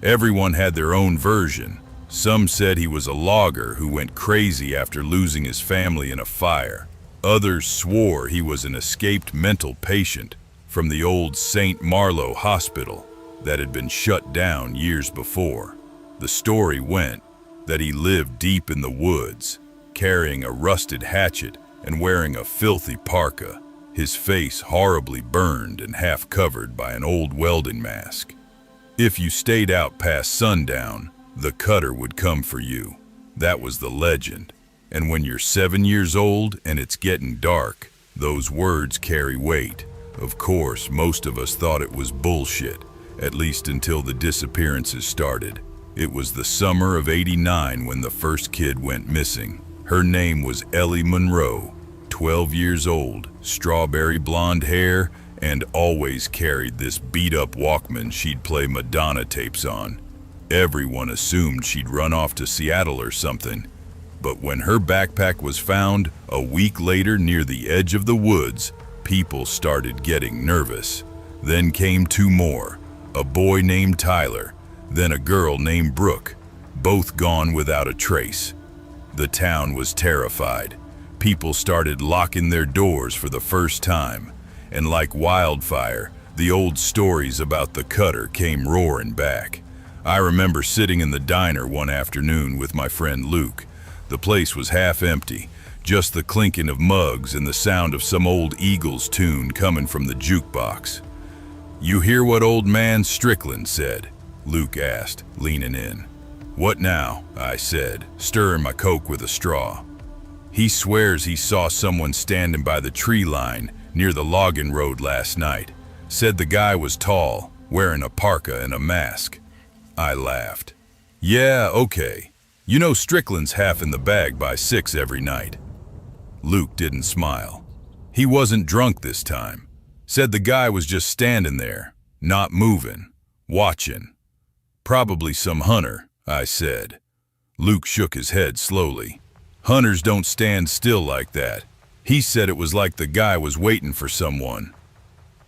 Everyone had their own version. Some said he was a logger who went crazy after losing his family in a fire. Others swore he was an escaped mental patient from the old St. Marlowe Hospital that had been shut down years before. The story went that he lived deep in the woods, carrying a rusted hatchet and wearing a filthy parka, his face horribly burned and half covered by an old welding mask. If you stayed out past sundown, the Cutter would come for you. That was the legend. And when you're 7 years old and it's getting dark, those words carry weight. Of course, most of us thought it was bullshit, at least until the disappearances started. It was the summer of '89 when the first kid went missing. Her name was Ellie Monroe, 12 years old, strawberry blonde hair, and always carried this beat-up Walkman she'd play Madonna tapes on. Everyone assumed she'd run off to Seattle or something. But when her backpack was found a week later near the edge of the woods, people started getting nervous. Then came two more, a boy named Tyler, then a girl named Brooke, both gone without a trace. The town was terrified. People started locking their doors for the first time, and like wildfire, the old stories about the Cutter came roaring back. I remember sitting in the diner one afternoon with my friend Luke. The place was half empty, just the clinking of mugs and the sound of some old Eagles tune coming from the jukebox. "You hear what old man Strickland said?" Luke asked, leaning in. "What now?" I said, stirring my Coke with a straw. "He swears he saw someone standing by the tree line near the logging road last night. Said the guy was tall, wearing a parka and a mask." I laughed. "Yeah, okay. You know Strickland's half in the bag by 6 every night." Luke didn't smile. He wasn't drunk this time. Said the guy was just standing there, not moving, watching. "Probably some hunter," I said. Luke shook his head slowly. "Hunters don't stand still like that." He said it was like the guy was waiting for someone.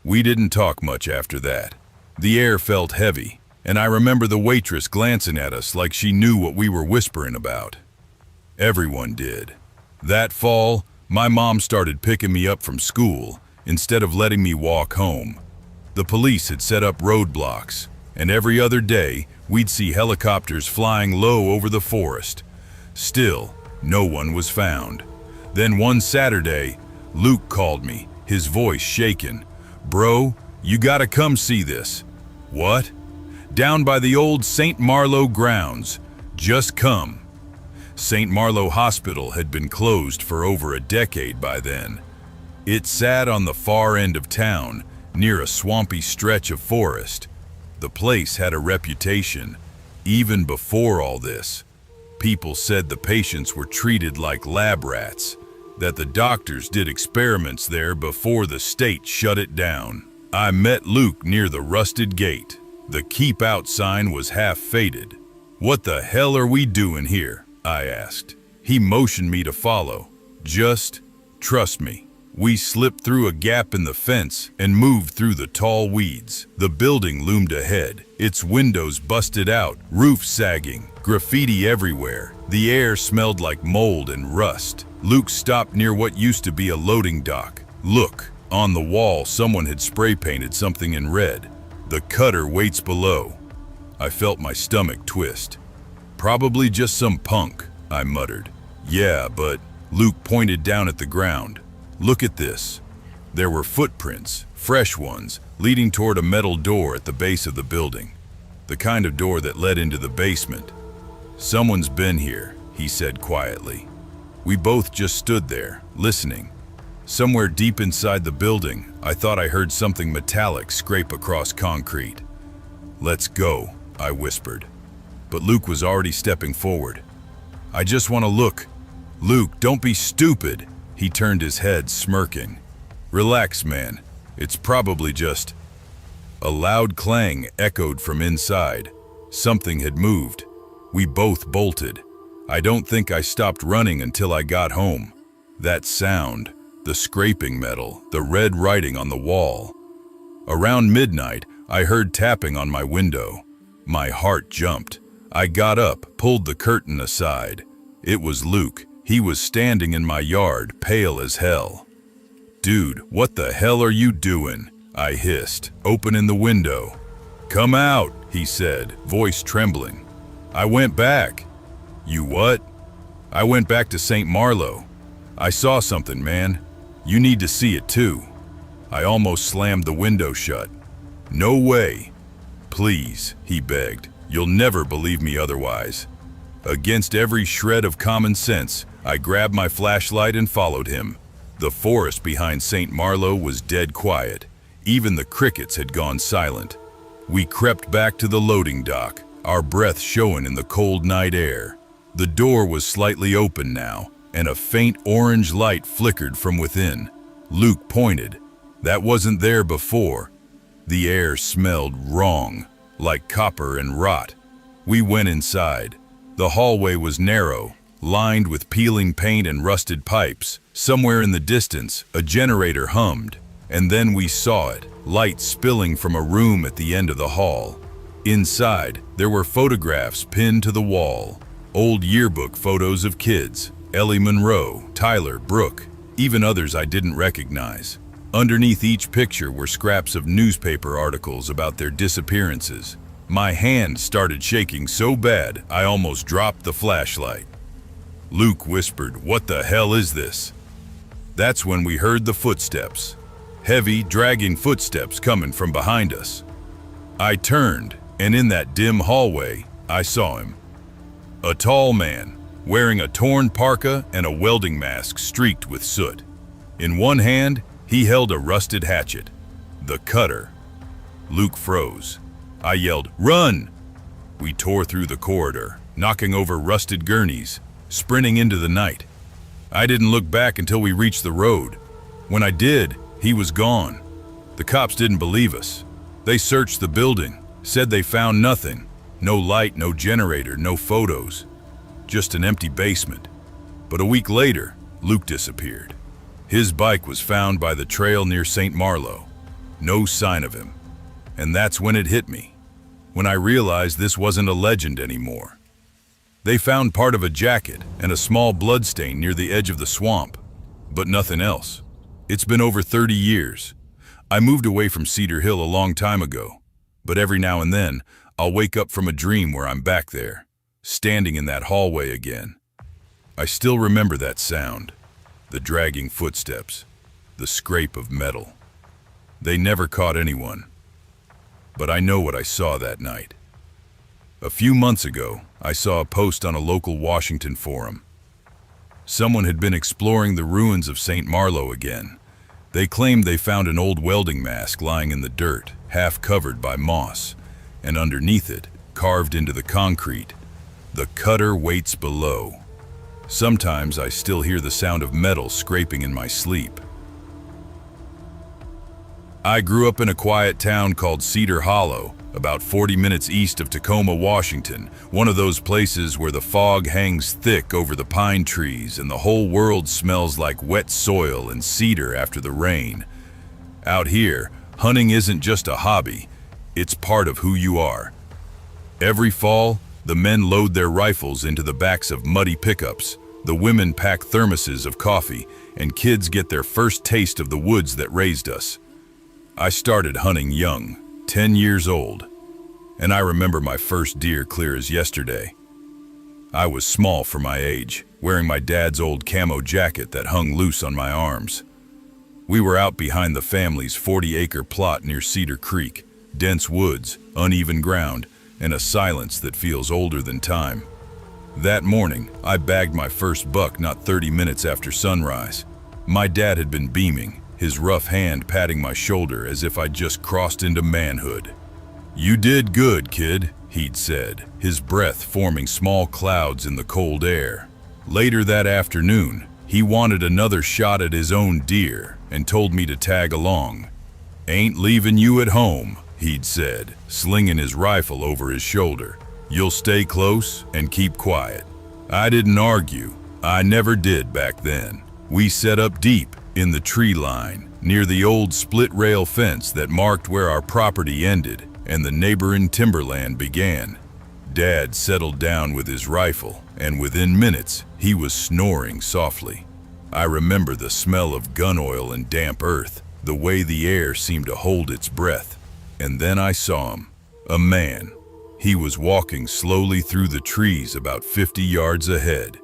We didn't talk much after that. The air felt heavy, and I remember the waitress glancing at us like she knew what we were whispering about. Everyone did. That fall, my mom started picking me up from school instead of letting me walk home. The police had set up roadblocks, and every other day we'd see helicopters flying low over the forest. Still, no one was found. Then one Saturday, Luke called me, his voice shaken. "Bro, you gotta come see this." "What?" "Down by the old St. Marlowe grounds. Just come." St. Marlowe Hospital had been closed for over a decade by then. It sat on the far end of town, near a swampy stretch of forest. The place had a reputation, even before all this. People said the patients were treated like lab rats, that the doctors did experiments there before the state shut it down. I met Luke near the rusted gate. The keep out sign was half faded. "What the hell are we doing here?" I asked. He motioned me to follow. "Just trust me." We slipped through a gap in the fence and moved through the tall weeds. The building loomed ahead, its windows busted out, roof sagging, graffiti everywhere. The air smelled like mold and rust. Luke stopped near what used to be a loading dock. "Look, on the wall someone had spray painted something in red. 'The cutter waits below.'" I felt my stomach twist. "Probably just some punk," I muttered. "Yeah, but..." Luke pointed down at the ground. "Look at this." There were footprints, fresh ones, leading toward a metal door at the base of the building. The kind of door that led into the basement. "Someone's been here," he said quietly. We both just stood there, listening. Somewhere deep inside the building, I thought I heard something metallic scrape across concrete. "Let's go," I whispered. But Luke was already stepping forward. "I just want to look." "Luke, don't be stupid." He turned his head, smirking. "Relax, man. It's probably just..." A loud clang echoed from inside. Something had moved. We both bolted. I don't think I stopped running until I got home. That sound, the scraping metal, the red writing on the wall. Around midnight, I heard tapping on my window. My heart jumped. I got up, pulled the curtain aside. It was Luke. He was standing in my yard, pale as hell. "Dude, what the hell are you doing?" I hissed, opening the window. "Come out," he said, voice trembling. "I went back." "You what?" "I went back to St. Marlowe. I saw something, man. You need to see it too." I almost slammed the window shut. "No way." "Please," he begged. "You'll never believe me otherwise." Against every shred of common sense, I grabbed my flashlight and followed him. The forest behind St. Marlowe was dead quiet. Even the crickets had gone silent. We crept back to the loading dock, our breath showing in the cold night air. The door was slightly open now, and a faint orange light flickered from within. Luke pointed. That wasn't there before. The air smelled wrong, like copper and rot. We went inside. The hallway was narrow, lined with peeling paint and rusted pipes. Somewhere in the distance, a generator hummed, and then we saw it, light spilling from a room at the end of the hall. Inside, there were photographs pinned to the wall. Old yearbook photos of kids, Ellie Monroe, Tyler, Brooke, even others I didn't recognize. Underneath each picture were scraps of newspaper articles about their disappearances. My hand started shaking so bad I almost dropped the flashlight. Luke whispered, "What the hell is this?" That's when we heard the footsteps. Heavy, dragging footsteps coming from behind us. I turned, and in that dim hallway, I saw him. A tall man, wearing a torn parka and a welding mask streaked with soot. In one hand, he held a rusted hatchet. The cutter. Luke froze. I yelled, "Run!" We tore through the corridor, knocking over rusted gurneys, sprinting into the night. I didn't look back until we reached the road. When I did, he was gone. The cops didn't believe us. They searched the building, said they found nothing. No light, no generator, no photos. Just an empty basement. But a week later, Luke disappeared. His bike was found by the trail near St. Marlowe. No sign of him. And that's when it hit me. when I realized this wasn't a legend anymore. They found part of a jacket and a small bloodstain near the edge of the swamp, but nothing else. It's been over 30 years. I moved away from Cedar Hill a long time ago, but every now and then, I'll wake up from a dream where I'm back there, standing in that hallway again. I still remember that sound, the dragging footsteps, the scrape of metal. They never caught anyone, but I know what I saw that night. A few months ago, I saw a post on a local Washington forum. Someone had been exploring the ruins of St. Marlow again. They claimed they found an old welding mask lying in the dirt, half covered by moss, and underneath it, carved into the concrete, "The cutter waits below." Sometimes I still hear the sound of metal scraping in my sleep. I grew up in a quiet town called Cedar Hollow, about 40 minutes east of Tacoma, Washington, one of those places where the fog hangs thick over the pine trees and the whole world smells like wet soil and cedar after the rain. Out here, hunting isn't just a hobby, it's part of who you are. Every fall, the men load their rifles into the backs of muddy pickups, the women pack thermoses of coffee, and kids get their first taste of the woods that raised us. I started hunting young, 10 years old, and I remember my first deer clear as yesterday. I was small for my age, wearing my dad's old camo jacket that hung loose on my arms. We were out behind the family's 40-acre plot near Cedar Creek, dense woods, uneven ground, and a silence that feels older than time. That morning, I bagged my first buck not 30 minutes after sunrise. My dad had been beaming, his rough hand patting my shoulder as if I'd just crossed into manhood. "You did good, kid," he'd said, his breath forming small clouds in the cold air. Later that afternoon, he wanted another shot at his own deer and told me to tag along. "Ain't leaving you at home," he'd said, slinging his rifle over his shoulder. "You'll stay close and keep quiet." I didn't argue. I never did back then. We set up deep in the tree line, near the old split rail fence that marked where our property ended and the neighboring timberland began. Dad settled down with his rifle, and within minutes, he was snoring softly. I remember the smell of gun oil and damp earth, the way the air seemed to hold its breath. And then I saw him, a man. He was walking slowly through the trees about 50 yards ahead.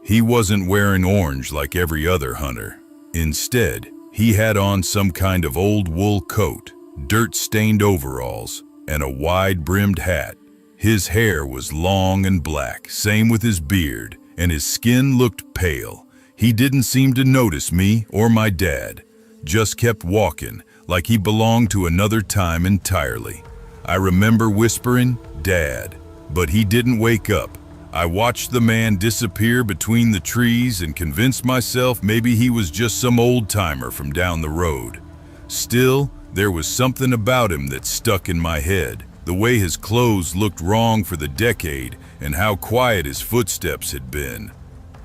He wasn't wearing orange like every other hunter. Instead, he had on some kind of old wool coat, dirt-stained overalls, and a wide-brimmed hat. His hair was long and black, same with his beard, and his skin looked pale. He didn't seem to notice me or my dad, just kept walking like he belonged to another time entirely. I remember whispering, "Dad," but he didn't wake up. I watched the man disappear between the trees and convinced myself maybe he was just some old-timer from down the road. Still, there was something about him that stuck in my head, the way his clothes looked wrong for the decade and how quiet his footsteps had been.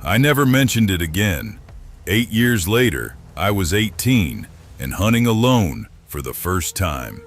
I never mentioned it again. 8 years later, I was 18 and hunting alone for the first time.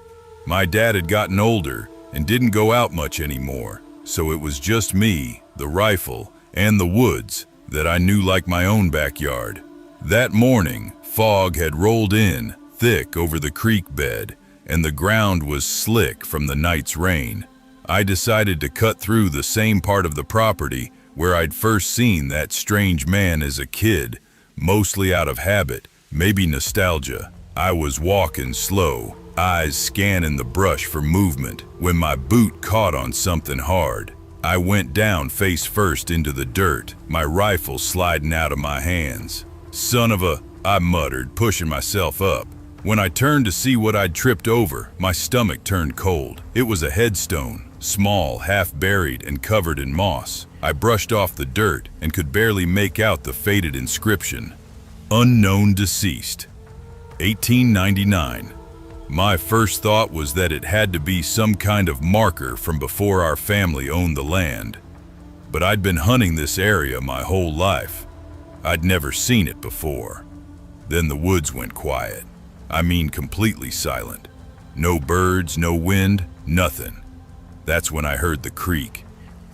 My dad had gotten older and didn't go out much anymore, so it was just me, the rifle, and the woods that I knew like my own backyard. That morning, fog had rolled in, thick over the creek bed, and the ground was slick from the night's rain. I decided to cut through the same part of the property where I'd first seen that strange man as a kid, mostly out of habit, maybe nostalgia. I was walking slow, eyes scanning the brush for movement, when my boot caught on something hard. I went down face first into the dirt, my rifle sliding out of my hands. "Son of a," I muttered, pushing myself up. When I turned to see what I'd tripped over, my stomach turned cold. It was a headstone, small, half-buried, and covered in moss. I brushed off the dirt and could barely make out the faded inscription. "Unknown deceased, 1899. My first thought was that it had to be some kind of marker from before our family owned the land. But I'd been hunting this area my whole life. I'd never seen it before. Then the woods went quiet. I mean completely silent. No birds, no wind, nothing. That's when I heard the creak.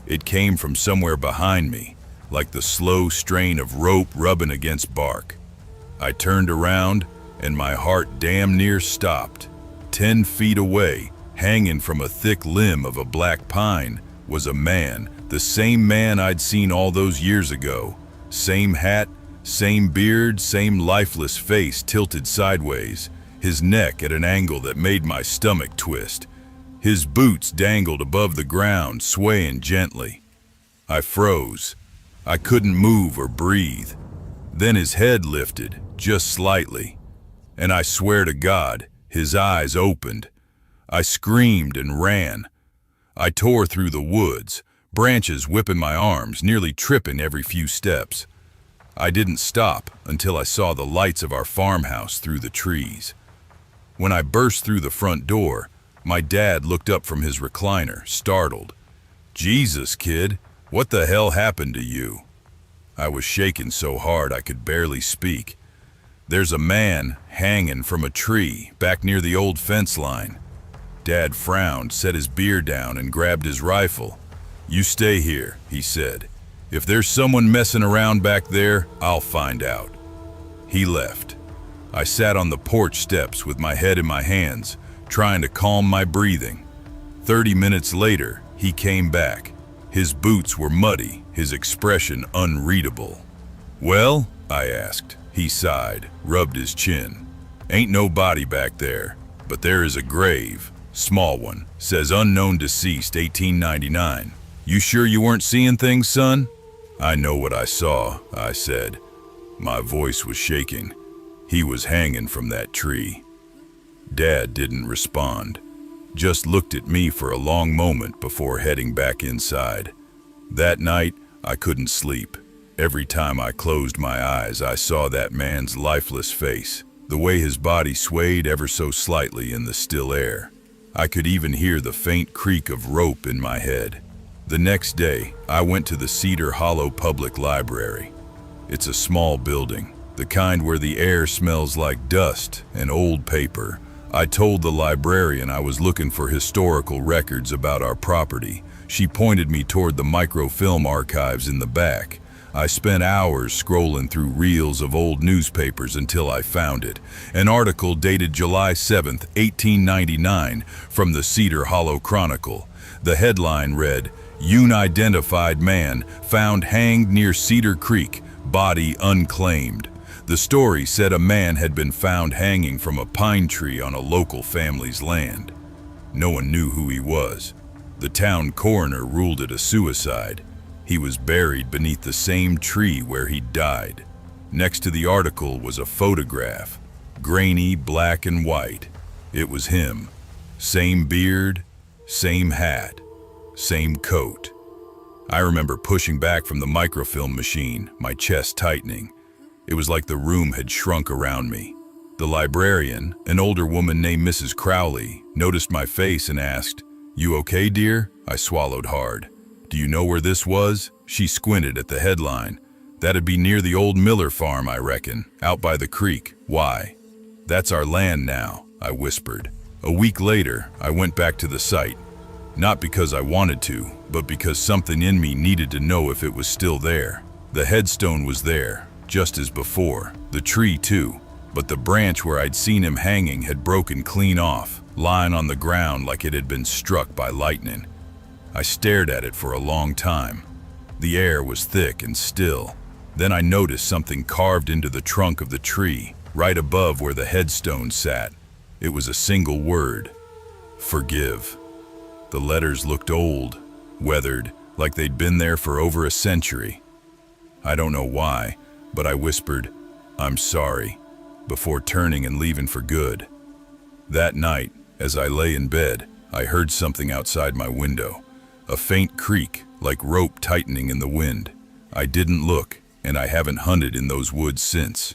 It came from somewhere behind me, like the slow strain of rope rubbing against bark. I turned around, and my heart damn near stopped. 10 feet away, hanging from a thick limb of a black pine, was a man, the same man I'd seen all those years ago. Same hat, same beard, same lifeless face tilted sideways, his neck at an angle that made my stomach twist. His boots dangled above the ground, swaying gently. I froze. I couldn't move or breathe. Then his head lifted, just slightly. And I swear to God, his eyes opened. I screamed and ran. I tore through the woods, branches whipping my arms, nearly tripping every few steps. I didn't stop until I saw the lights of our farmhouse through the trees. When I burst through the front door, my dad looked up from his recliner, startled. "Jesus, kid, what the hell happened to you?" I was shaking so hard I could barely speak. "There's a man hanging from a tree back near the old fence line." Dad frowned, set his beer down, and grabbed his rifle. "You stay here," he said. "If there's someone messing around back there, I'll find out." He left. I sat on the porch steps with my head in my hands, trying to calm my breathing. 30 minutes later, he came back. His boots were muddy, his expression unreadable. "Well?" I asked. He sighed, rubbed his chin. "Ain't no body back there, but there is a grave. Small one, says unknown deceased, 1899. You sure you weren't seeing things, son?" "I know what I saw," I said. My voice was shaking. "He was hanging from that tree." Dad didn't respond, just looked at me for a long moment before heading back inside. That night, I couldn't sleep. Every time I closed my eyes, I saw that man's lifeless face, the way his body swayed ever so slightly in the still air. I could even hear the faint creak of rope in my head. The next day, I went to the Cedar Hollow Public Library. It's a small building, the kind where the air smells like dust and old paper. I told the librarian I was looking for historical records about our property. She pointed me toward the microfilm archives in the back. I spent hours scrolling through reels of old newspapers until I found it. An article dated July 7th, 1899, from the Cedar Hollow Chronicle. The headline read, "Unidentified man found hanged near Cedar Creek, body unclaimed." The story said a man had been found hanging from a pine tree on a local family's land. No one knew who he was. The town coroner ruled it a suicide. He was buried beneath the same tree where he died. Next to the article was a photograph, grainy black and white. It was him. Same beard, same hat, same coat. I remember pushing back from the microfilm machine, my chest tightening. It was like the room had shrunk around me. The librarian, an older woman named Mrs. Crowley, noticed my face and asked, "You okay, dear?" I swallowed hard. "Do you know where this was?" She squinted at the headline. "That'd be near the old Miller farm, I reckon, out by the creek. Why?" "That's our land now," I whispered. A week later, I went back to the site. Not because I wanted to, but because something in me needed to know if it was still there. The headstone was there, just as before, the tree too, but the branch where I'd seen him hanging had broken clean off, lying on the ground like it had been struck by lightning. I stared at it for a long time. The air was thick and still. Then I noticed something carved into the trunk of the tree, right above where the headstone sat. It was a single word: forgive. The letters looked old, weathered, like they'd been there for over a century. I don't know why, but I whispered, "I'm sorry," before turning and leaving for good. That night, as I lay in bed, I heard something outside my window. A faint creak, like rope tightening in the wind. I didn't look, and I haven't hunted in those woods since.